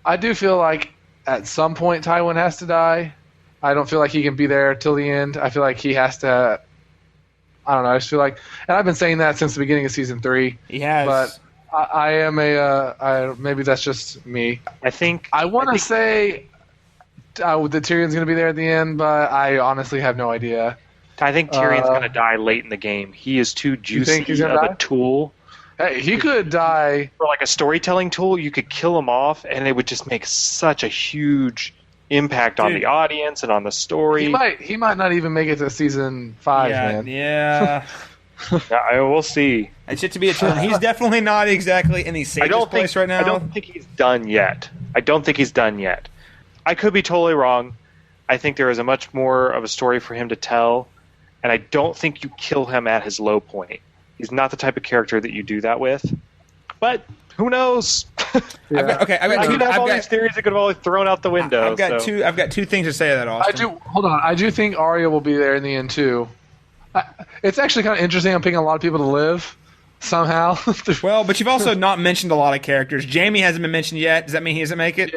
I do feel like at some point Tywin has to die. I don't feel like he can be there till the end. I feel like he has to. I don't know. I just feel like, and I've been saying that since the beginning of season 3. He has, but I am maybe that's just me. I want to say that Tyrion's going to be there at the end, but I honestly have no idea. I think Tyrion's going to die late in the game. He is too juicy of a tool. Hey, he could die. For like a storytelling tool, you could kill him off, and it would just make such a huge impact on the audience and on the story. He might not even make it to season 5, man. Yeah. We'll see. It's yet to be a turn. He's definitely not exactly in the safest place right now. I don't think he's done yet. I could be totally wrong. I think there is a much more of a story for him to tell, and I don't think you kill him at his low point. He's not the type of character that you do that with. But who knows? Yeah. I've got all these theories that could have always thrown out the window. I've got two things to say to that, Austin. I do think Arya will be there in the end too. It's actually kind of interesting. I'm picking a lot of people to live somehow. Well, but you've also not mentioned a lot of characters. Jaime hasn't been mentioned yet. Does that mean he doesn't make it?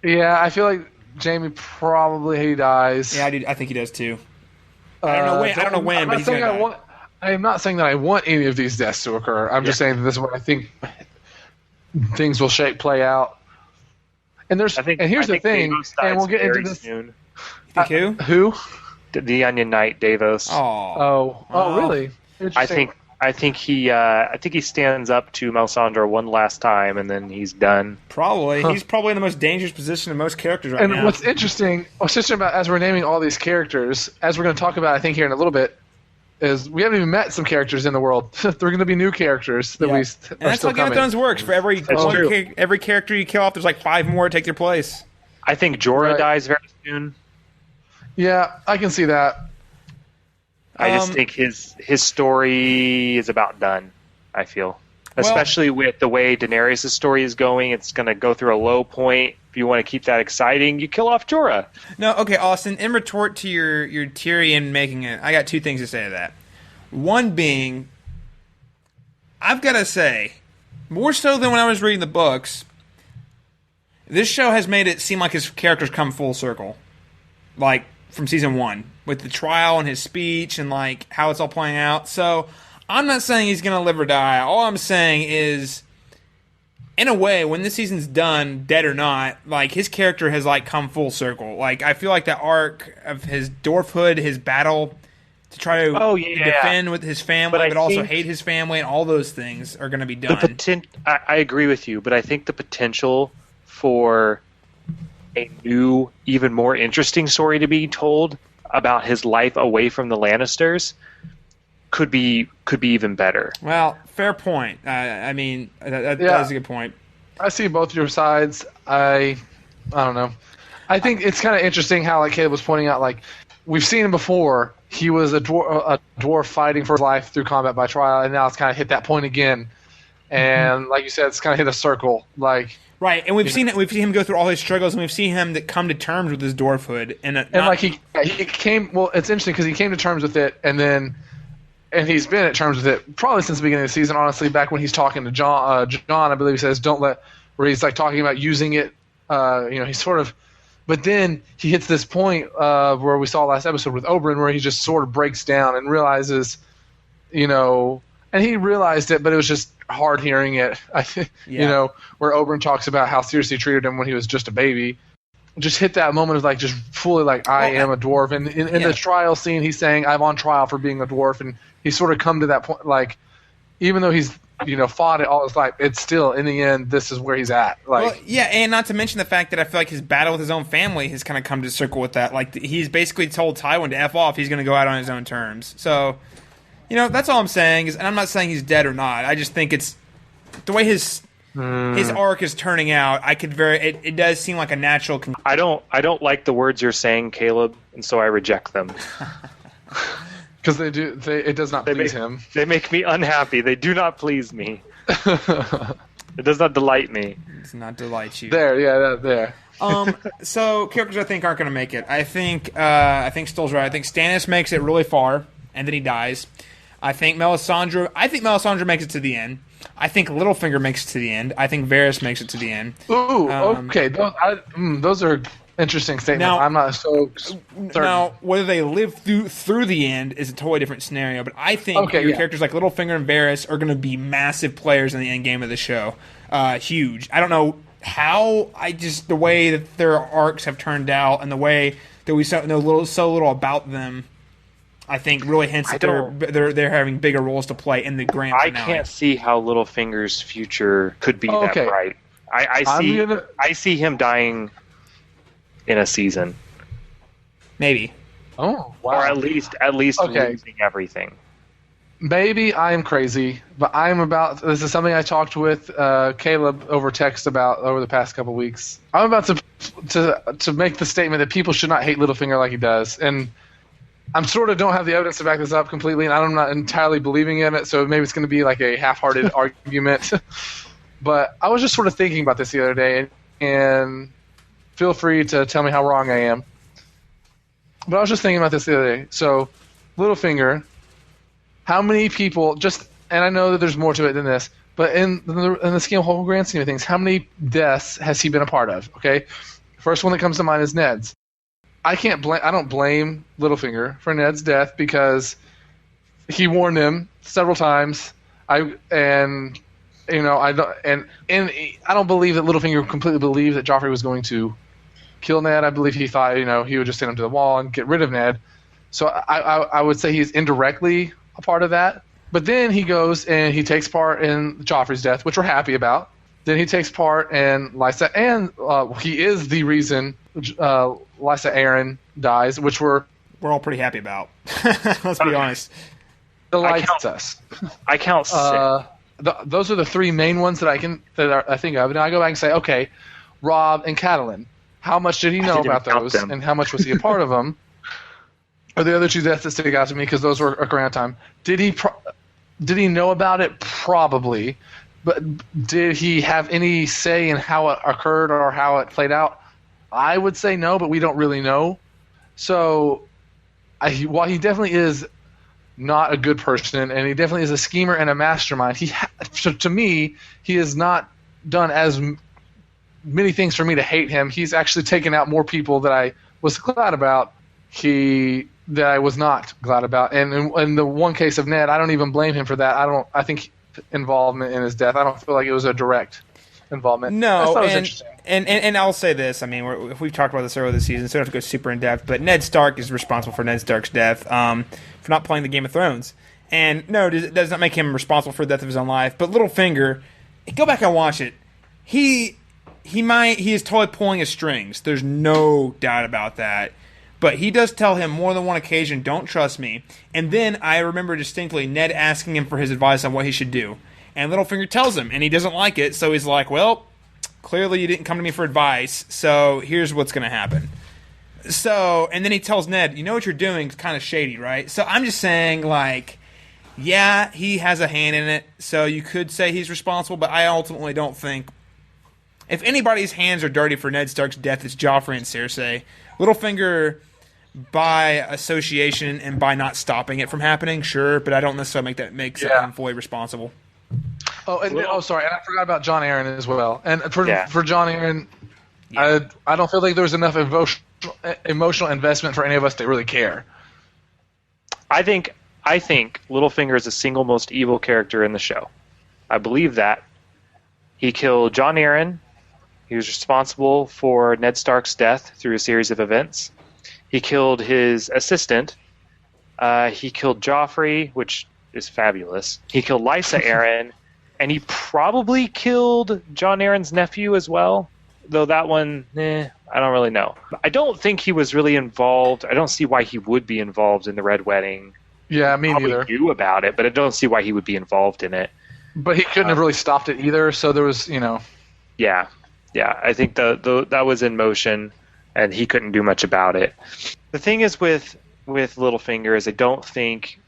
Yeah. I feel like Jaime probably dies. Yeah, I think he does too. I don't know when, but he's going to die. I'm not saying that I want any of these deaths to occur. I'm just saying that this is what I think things will play out. And here's the thing, and we'll get into this. Soon. You think who? The Onion Knight, Davos. Oh, really? I think he stands up to Melisandre one last time, and then he's done. Probably. He's probably in the most dangerous position of most characters right now. And what's interesting about as we're naming all these characters, as we're going to talk about, I think here in a little bit, is we haven't even met some characters in the world. They're going to be new characters that we are still coming. And that's how Game of Thrones works. For every character you kill off, there's like 5 more to take their place. I think Jorah dies very soon. Yeah, I can see that. I just think his story is about done, I feel. Especially with the way Daenerys' story is going, it's going to go through a low point. If you want to keep that exciting, you kill off Jorah. No, okay, Austin, in retort to your Tyrion making it, I got 2 things to say to that. One being, I've got to say, more so than when I was reading the books, this show has made it seem like his characters come full circle. Like, from season 1, with the trial and his speech and, like, how it's all playing out. So, I'm not saying he's going to live or die. All I'm saying is, in a way, when this season's done, dead or not, like, his character has, like, come full circle. Like, I feel like the arc of his dwarfhood, his battle to try to defend with his family, but also hate his family, and all those things are going to be done. I agree with you, but I think the potential for a new, even more interesting story to be told about his life away from the Lannisters could be even better. Well, fair point. I mean, that's a good point. I see both your sides. I don't know. I think it's kind of interesting how, like Caleb was pointing out, like we've seen him before. He was a dwarf fighting for his life through combat by trial, and now it's kind of hit that point again. And like you said, it's kind of hit a circle. Like right, and we've seen him go through all his struggles, and we've seen him come to terms with his dwarfhood, and he came. Well, it's interesting because he came to terms with it, and he's been at terms with it probably since the beginning of the season. Honestly, back when he's talking to John, I believe he says, where he's like talking about using it. He's sort of, but then he hits this point where we saw last episode with Oberyn, where he just sort of breaks down and realizes, and he realized it, but it was just hard hearing it. Where Oberyn talks about how Cersei treated him when he was just a baby. Just hit that moment of like just fully like I am a dwarf, and in the trial scene he's saying I'm on trial for being a dwarf, and he's sort of come to that point like even though he's fought it all his life, it's still in the end this is where he's at. Like, well, yeah, and not to mention the fact that I feel like his battle with his own family has kind of come to circle with that. Like he's basically told Tywin to F off. He's going to go out on his own terms. So, that's all I'm saying. And I'm not saying he's dead or not. I just think it's the way his arc is turning out. It does seem like a natural. I don't like the words you're saying, Caleb, and so I reject them. Because it does not please him. They make me unhappy. They do not please me. It does not delight me. It does not delight you. There. So characters I think aren't going to make it. I think Stoll's right. I think Stannis makes it really far, and then he dies. I think Melisandre makes it to the end. I think Littlefinger makes it to the end. I think Varys makes it to the end. Ooh, okay. Those are interesting statements. Now, I'm not so certain. Now, whether they live through the end is a totally different scenario, but I think characters like Littlefinger and Varys are going to be massive players in the end game of the show. Huge. I don't know how. The way that their arcs have turned out and the way that we know so little about them, I think really hints that they're having bigger roles to play in the grand finale. I can't see how Littlefinger's future could be that bright. I see him dying in a season, maybe. Oh, wow! Or at least losing everything. Maybe I'm crazy, but this is something I talked with Caleb over text about over the past couple weeks. I'm about to make the statement that people should not hate Littlefinger like he does, and I'm sort of don't have the evidence to back this up completely, and I'm not entirely believing in it, so maybe it's going to be like a half-hearted argument. But I was just sort of thinking about this the other day, and feel free to tell me how wrong I am. But I was just thinking about this the other day. So, Littlefinger, how many people and I know that there's more to it than this, but in the whole grand scheme of things, how many deaths has he been a part of? Okay, first one that comes to mind is Ned's. I don't blame Littlefinger for Ned's death because he warned him several times. I don't believe that Littlefinger completely believed that Joffrey was going to kill Ned. I believe he thought, he would just send him to the wall and get rid of Ned. So I would say he's indirectly a part of that. But then he goes and he takes part in Joffrey's death, which we're happy about. Then he takes part in Lysa, and he is the reason Lysa Arryn dies, which we're all pretty happy about. Let's be honest. Delights us. I count 6. Those are the 3 main ones that I think of. And I go back and say, okay, Robb and Catelyn. How much did he know about those, and how much was he a part of them? Are the other 2 deaths that stick out to me because those were around time. Did he know about it? Probably, but did he have any say in how it occurred or how it played out? I would say no, but we don't really know. So, while he definitely is not a good person, and he definitely is a schemer and a mastermind, to me, he has not done as many things for me to hate him. He's actually taken out more people that I was glad about. That I was not glad about. And in the one case of Ned, I don't even blame him for that. I think involvement in his death, I don't feel like it was a direct involvement. No, and I'll say this. I mean, if we've talked about this earlier this season, so I don't have to go super in depth, but Ned Stark is responsible for Ned Stark's death for not playing the Game of Thrones. And no, it does not make him responsible for the death of his own life. But Littlefinger, go back and watch it. He is totally pulling his strings. There's no doubt about that. But he does tell him more than one occasion, don't trust me. And then I remember distinctly Ned asking him for his advice on what he should do. And Littlefinger tells him, and he doesn't like it, so he's like, well, clearly you didn't come to me for advice, so here's what's going to happen. So, and then he tells Ned, you know what you're doing is kind of shady, right? So I'm just saying, yeah, he has a hand in it, so you could say he's responsible, but I ultimately don't think. If anybody's hands are dirty for Ned Stark's death, it's Joffrey and Cersei. Littlefinger, by association and by not stopping it from happening, sure, but I don't necessarily makes him fully responsible. Oh, sorry, and I forgot about Jon Arryn as well. And for Jon Arryn, I don't feel like there's enough emotional investment for any of us to really care. I think Littlefinger is the single most evil character in the show. I believe that. He killed Jon Arryn. He was responsible for Ned Stark's death through a series of events. He killed his assistant. He killed Joffrey, which is fabulous. He killed Lysa Arryn, and he probably killed Jon Arryn's nephew as well. Though that one, I don't really know. I don't think he was really involved. I don't see why he would be involved in the Red Wedding. Yeah, me Probably neither. knew about it, but I don't see why he would be involved in it. But he couldn't have really stopped it either, so there was, Yeah. I think that was in motion, and he couldn't do much about it. The thing is with Littlefinger is I don't think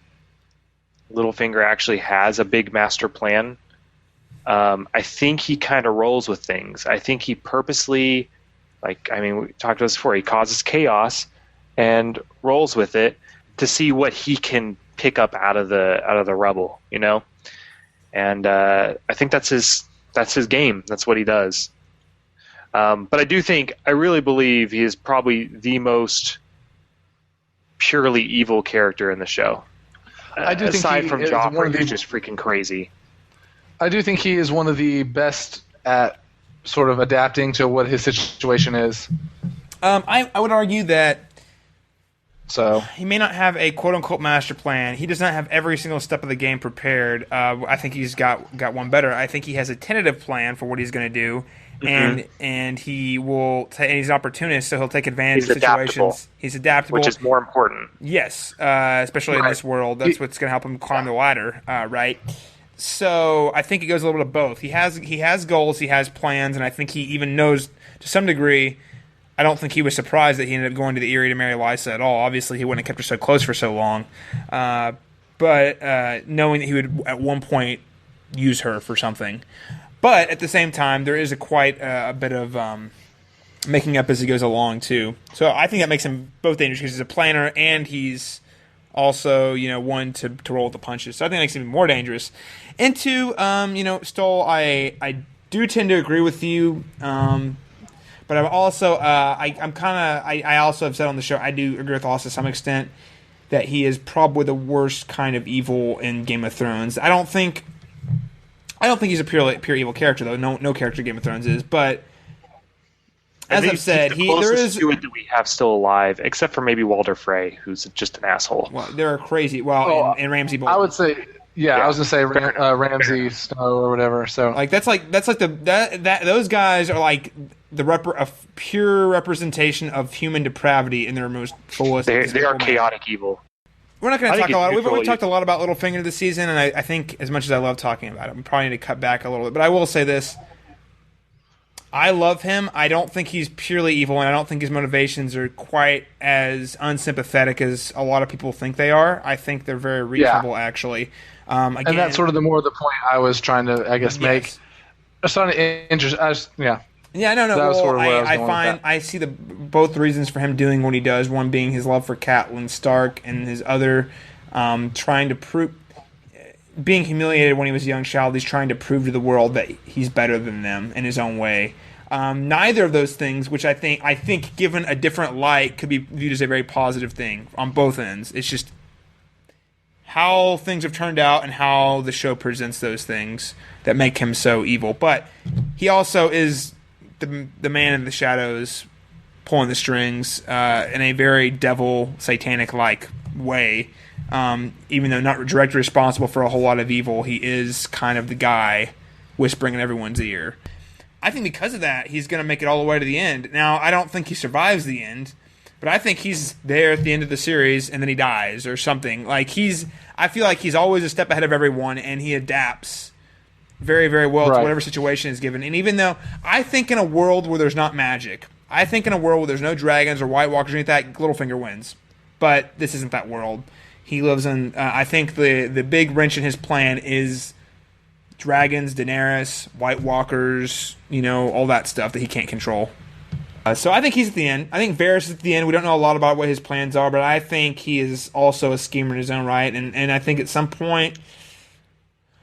Littlefinger actually has a big master plan. I think he kind of rolls with things. I think he purposely, we talked about this before, he causes chaos and rolls with it to see what he can pick up out of the rubble, And I think that's his game. That's what he does. But I really believe he is probably the most purely evil character in the show. I do think aside from Joffrey, who's just freaking crazy. I do think he is one of the best at sort of adapting to what his situation is. I would argue that So he may not have a quote-unquote master plan. He does not have every single step of the game prepared. I think he's got one better. I think he has a tentative plan for what he's going to do, and he will. And he's an opportunist, so he'll take advantage of situations. He's adaptable, which is more important. Yes, especially in this world. That's what's going to help him climb the ladder, right? So I think it goes a little bit of both. He has goals, he has plans, and I think he even knows to some degree. I don't think he was surprised that he ended up going to the Eyrie to marry Lysa at all. Obviously, he wouldn't have kept her so close for so long. But knowing that he would at one point use her for something. But at the same time, there is quite a bit of making up as he goes along, too. So I think that makes him both dangerous because he's a planner and he's also, one to roll with the punches. So I think it makes him more dangerous. And two, Stoll, I do tend to agree with you. But I'm also, I also have said on the show, I do agree with Lost to some extent that he is probably the worst kind of evil in Game of Thrones. I don't think he's a pure evil character though. No character in Game of Thrones is. But as I've said, there is to it that we have still alive, except for maybe Walder Frey, who's just an asshole. Well, they're crazy. Well, and Ramsay Bolton. I would say. Yeah, I was gonna say Ramsay Snow or whatever. So that's like those guys are like a pure representation of human depravity in their most fullest. They are chaotic evil. We're not going to talk a lot. We've talked a lot about Littlefinger this season, and I think as much as I love talking about it, we probably need to cut back a little bit. But I will say this: I love him. I don't think he's purely evil, and I don't think his motivations are quite as unsympathetic as a lot of people think they are. I think they're very reasonable, actually. Again, and that's sort of the point I was trying to, make. It's not interesting. Yeah, no. That was sort of where I was going with that. I see both reasons for him doing what he does. One being his love for Catelyn Stark, and his other trying to prove, being humiliated when he was a young child. He's trying to prove to the world that he's better than them in his own way. Neither of those things, which I think, given a different light, could be viewed as a very positive thing on both ends. It's just how things have turned out and how the show presents those things that make him so evil. But he also is the man in the shadows pulling the strings in a very devil satanic-like way. Even though not directly responsible for a whole lot of evil, he is kind of the guy whispering in everyone's ear. I think because of that, he's going to make it all the way to the end. Now, I don't think he survives the end, but I think he's there at the end of the series and then he dies or something. I feel like he's always a step ahead of everyone and he adapts very, very well to whatever situation is given. And even though I think in a world where there's not magic, I think in a world where there's no dragons or White Walkers or anything, Littlefinger wins. But this isn't that world. He lives in, I think the big wrench in his plan is dragons, Daenerys, White Walkers, all that stuff that he can't control. So I think he's at the end. I think Varys is at the end. We don't know a lot about what his plans are, but I think he is also a schemer in his own right. And I think at some point,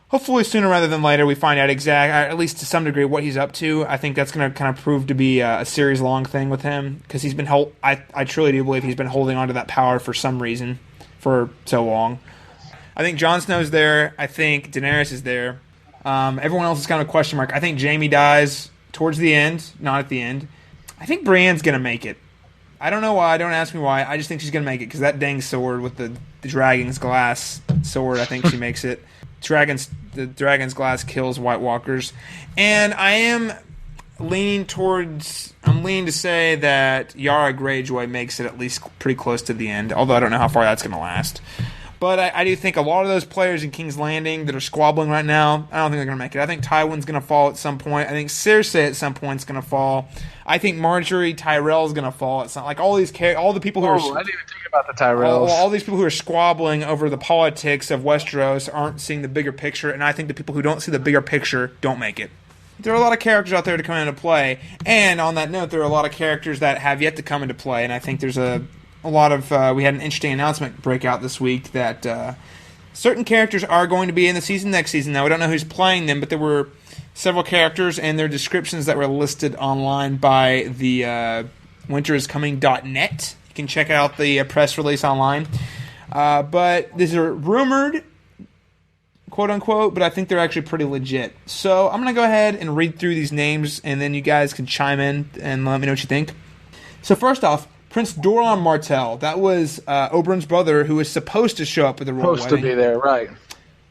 hopefully sooner rather than later, we find out at least to some degree, what he's up to. I think that's going to kind of prove to be a series-long thing with him because he's been I truly do believe he's been holding on to that power for some reason for so long. I think Jon Snow's there. I think Daenerys is there. Everyone else is kind of a question mark. I think Jaime dies towards the end, not at the end. I think Brienne's going to make it. I don't know why. Don't ask me why. I just think she's going to make it because that dang sword with the dragon's glass sword, I think she makes it. The dragon's glass kills White Walkers. And I'm leaning to say that Yara Greyjoy makes it at least pretty close to the end, although I don't know how far that's going to last. But I do think a lot of those players in King's Landing that are squabbling right now, I don't think they're going to make it. I think Tywin's going to fall at some point. I think Cersei at some point is going to fall. I think Marjorie Tyrell is going to fall at some. Like all the people who are. I didn't even think about the Tyrells. All these people who are squabbling over the politics of Westeros aren't seeing the bigger picture, and I think the people who don't see the bigger picture don't make it. There are a lot of characters out there to come into play, and on that note, there are a lot of characters that have yet to come into play, and I think there's a lot of we had an interesting announcement breakout this week that certain characters are going to be in the season next season. Now, we don't know who's playing them, but there were several characters and their descriptions that were listed online by the winteriscoming.net. You can check out the press release online. But these are rumored, quote-unquote, but I think they're actually pretty legit. So I'm going to go ahead and read through these names, and then you guys can chime in and let me know what you think. So first off, Prince Doran Martell. That was Oberyn's brother who was supposed to show up at the royal wedding. Supposed to be there, right.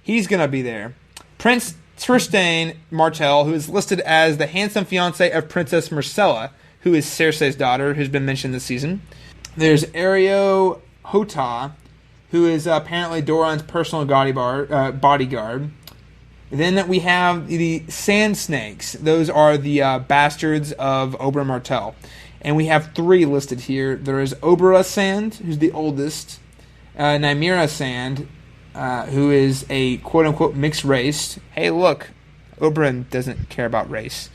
He's going to be there. Prince Trystane Martell, who is listed as the handsome fiancé of Princess Myrcella, who is Cersei's daughter, who's been mentioned this season. There's Ario Hota, who is apparently Doran's personal bodyguard. Then we have the Sand Snakes. Those are the bastards of Oberyn Martell. And we have 3 listed here. There is Oberyn Sand, who's the oldest. Nymeria Sand, who is a quote-unquote mixed race. Hey, look, Oberyn doesn't care about race.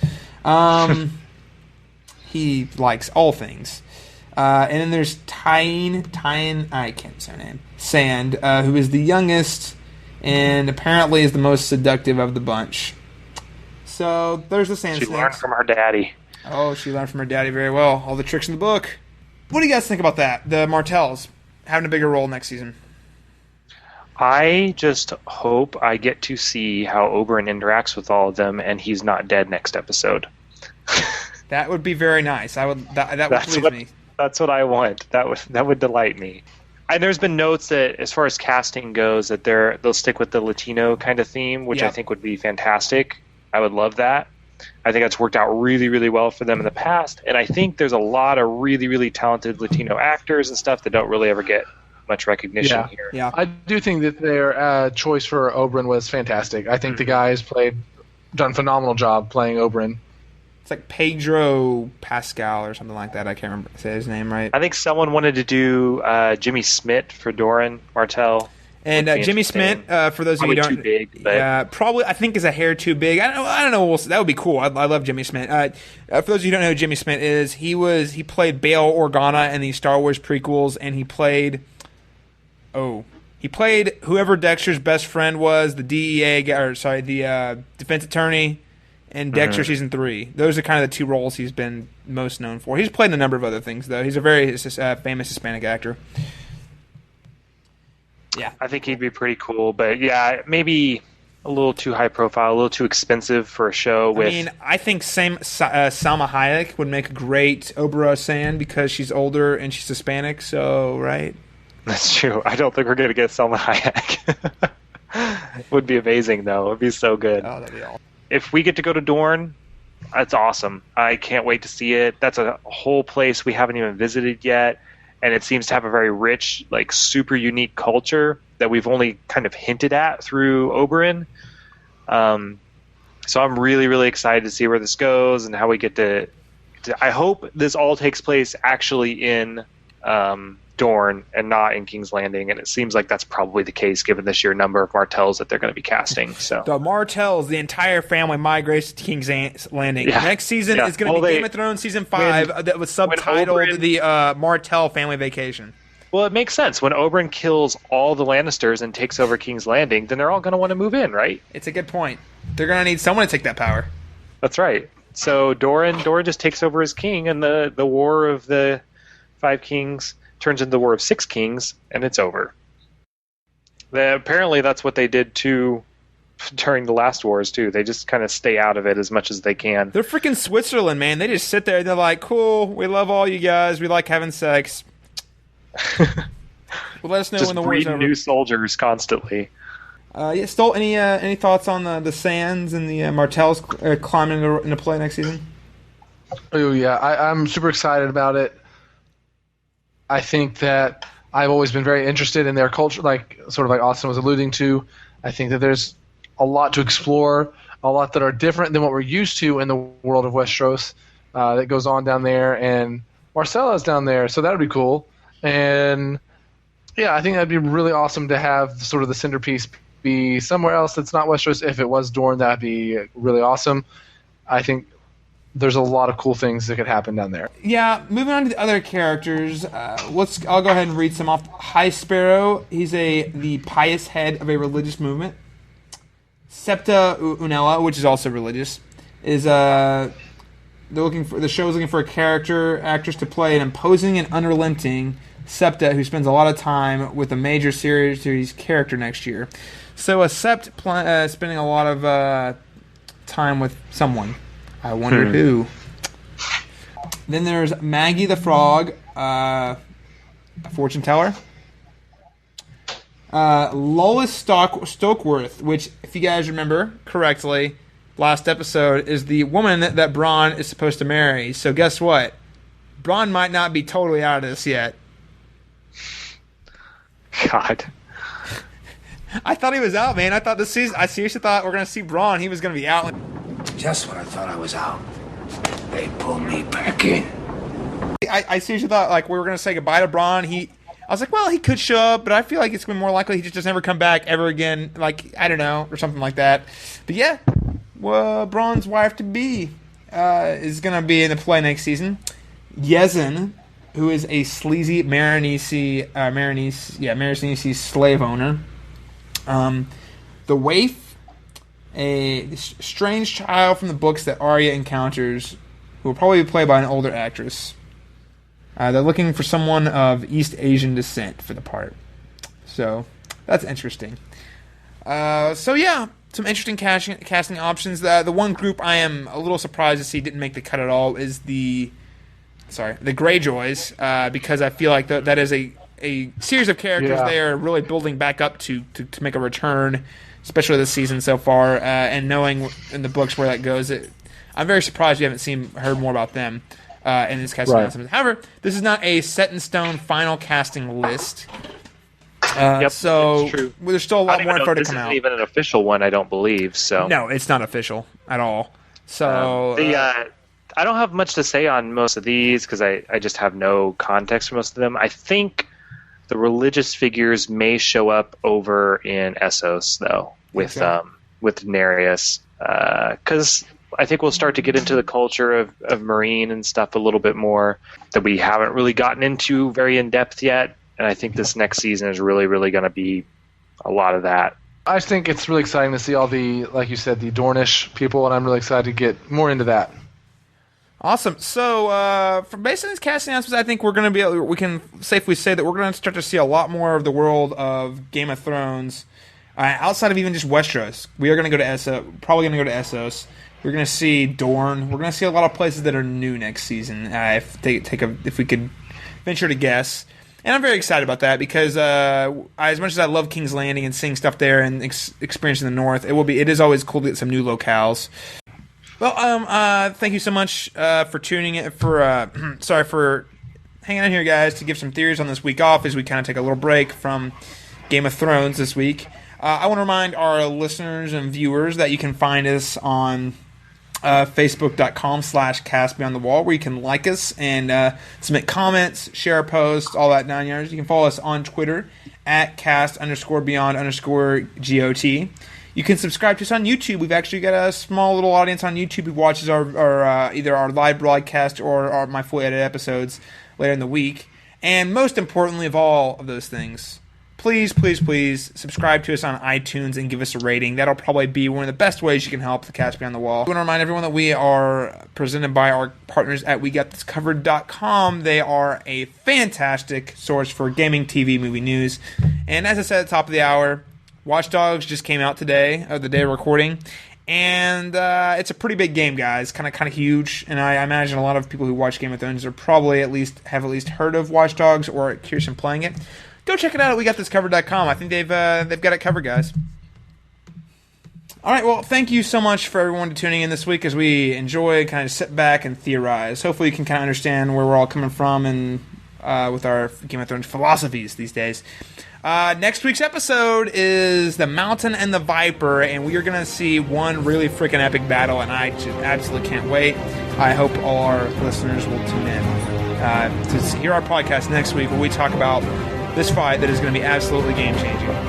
He likes all things. And then there's Tyne, I can't say her name, Sand, who is the youngest and apparently is the most seductive of the bunch. So there's the Sand Snakes. She learned from her daddy. Oh, she learned from her daddy very well. All the tricks in the book. What do you guys think about that? The Martells having a bigger role next season. I just hope I get to see how Oberyn interacts with all of them, and he's not dead next episode. That would be very nice. That would please me. That's what I want. That would delight me. And there's been notes that, as far as casting goes, that they'll stick with the Latino kind of theme, which I think would be fantastic. I would love that. I think that's worked out really, really well for them in the past. And I think there's a lot of really, really talented Latino actors and stuff that don't really ever get much recognition here. Yeah, I do think that their choice for Oberyn was fantastic. I think the guys done a phenomenal job playing Oberyn. It's like Pedro Pascal or something like that. I can't remember say his name right. I think someone wanted to do Jimmy Smith for Doran Martell. And Jimmy Smith, for those of you who don't, too big, but probably I think is a hair too big. I don't know. That would be cool. I love Jimmy Smith. For those of you who don't know who Jimmy Smith is, he played Bail Organa in the Star Wars prequels, and he played whoever Dexter's best friend was, the the defense attorney in Dexter season 3. Those are kind of the 2 roles he's been most known for. He's played in a number of other things though. He's a very famous Hispanic actor. Yeah, I think he'd be pretty cool, but yeah, maybe a little too high profile, a little too expensive for a show. I think Salma Hayek would make a great Oberyn Sand because she's older and she's Hispanic. So right, that's true. I don't think we're going to get Salma Hayek. Would be amazing though. It would be so good. Oh, that'd be awesome. If we get to go to Dorne, that's awesome. I can't wait to see it. That's a whole place we haven't even visited yet. And it seems to have a very rich, like super unique culture that we've only kind of hinted at through Oberyn. So I'm really, really excited to see where this goes and how we get to I hope this all takes place actually in Dorne and not in King's Landing, and it seems like that's probably the case given the sheer number of Martells that they're going to be casting. So the Martells, the entire family migrates to King's Landing. Yeah. Next season is going to be Game of Thrones season 5 that was subtitled the Martell Family Vacation. Well, it makes sense. When Oberyn kills all the Lannisters and takes over King's Landing, then they're all going to want to move in, right? It's a good point. They're going to need someone to take that power. That's right. So Doran just takes over as king, and the War of the 5 Kings turns into the War of 6 Kings, and it's over. Apparently that's what they did to during the last wars too. They just kind of stay out of it as much as they can. They're freaking Switzerland, man. They just sit there. They're like, cool, we love all you guys. We like having sex. Well, let us know just when the war's over. breed new soldiers constantly. Yeah, Stolt, any thoughts on the Sands and the Martells climbing into play next season? Oh yeah, I'm super excited about it. I think that I've always been very interested in their culture, like sort of like Austin was alluding to. I think that there's a lot to explore, a lot that are different than what we're used to in the world of Westeros that goes on down there, and Marcella's down there, so that would be cool. And yeah, I think that'd be really awesome to have sort of the centerpiece be somewhere else that's not Westeros. If it was Dorne, that'd be really awesome. I think there's a lot of cool things that could happen down there. Yeah, moving on to the other characters, I'll go ahead and read some off. High Sparrow, he's the pious head of a religious movement. Septa Unella, which is also religious, is the show is looking for a actress to play an imposing and unrelenting Septa who spends a lot of time with a major series character next year. So a Sept spending a lot of time with someone. I wonder who. Then there's Maggie the Frog, a fortune teller. Lois Stokeworth, which, if you guys remember correctly, last episode, is the woman that Bronn is supposed to marry. So guess what? Bronn might not be totally out of this yet. God. I thought he was out, man. I seriously thought we're going to see Bronn. He was going to be out. Just when I thought I was out, they pulled me back in. I seriously thought like we were going to say goodbye to Bronn. I was like, well, he could show up, but I feel like it's going to be more likely he just doesn't ever come back ever again. Like, I don't know, or something like that. But yeah, Bronn's wife-to-be is going to be in the play next season. Yezin, who is a sleazy Marinese slave owner. The Waif, a strange child from the books that Arya encounters, who will probably be played by an older actress. They're looking for someone of East Asian descent for the part. So, that's interesting. So yeah, some interesting casting options. The one group I am a little surprised to see didn't make the cut at all is the Greyjoys, because I feel like that is a series of characters they are really building back up to make a return, especially this season so far, and knowing in the books where that goes. I'm very surprised you haven't heard more about them in this casting announcement. However, this is not a set-in-stone final casting list. So it's true. There's still a lot more info to come out. This isn't even an official one, I don't believe. So no, it's not official at all. So I don't have much to say on most of these because I just have no context for most of them. I think the religious figures may show up over in Essos, though, with Daenerys, because I think we'll start to get into the culture of Marine and stuff a little bit more that we haven't really gotten into very in depth yet. And I think this next season is really, really going to be a lot of that. I think it's really exciting to see all the, like you said, the Dornish people, and I'm really excited to get more into that. Awesome. So, based on these casting announcements, I think we can safely say that we're going to start to see a lot more of the world of Game of Thrones outside of even just Westeros. We are going to go to Essos. Probably going to go to Essos. We're going to see Dorne. We're going to see a lot of places that are new next season. If we could venture to guess. And I'm very excited about that because as much as I love King's Landing and seeing stuff there and experiencing the North, it is always cool to get some new locales. Well, thank you so much for tuning in. Sorry for hanging out here, guys, to give some theories on this week off as we kind of take a little break from Game of Thrones this week. I want to remind our listeners and viewers that you can find us on Facebook.com/CastBeyondTheWall, where you can like us and submit comments, share posts, all that 9 yards. You can follow us on Twitter @cast_beyond_GOT. You can subscribe to us on YouTube. We've actually got a small little audience on YouTube who watches our either our live broadcast or my fully edited episodes later in the week. And most importantly of all of those things, please, please, please subscribe to us on iTunes and give us a rating. That'll probably be one of the best ways you can help the Cast Beyond the Wall. I want to remind everyone that we are presented by our partners at WeGotThisCovered.com. They are a fantastic source for gaming, TV, movie news. And as I said at the top of the hour, Watch Dogs just came out today, the day of recording, and it's a pretty big game, guys. Kind of huge, and I imagine a lot of people who watch Game of Thrones are probably at least heard of Watch Dogs or are curious in playing it. Go check it out at WeGotThisCovered.com. I think they've got it covered, guys. All right, well, thank you so much for everyone tuning in this week as we enjoy, kind of sit back and theorize. Hopefully you can kind of understand where we're all coming from and with our Game of Thrones philosophies these days. Next week's episode is The Mountain and the Viper, and we are going to see one really freaking epic battle, and I just absolutely can't wait. I hope all our listeners will tune in to hear our podcast next week where we talk about this fight that is going to be absolutely game-changing.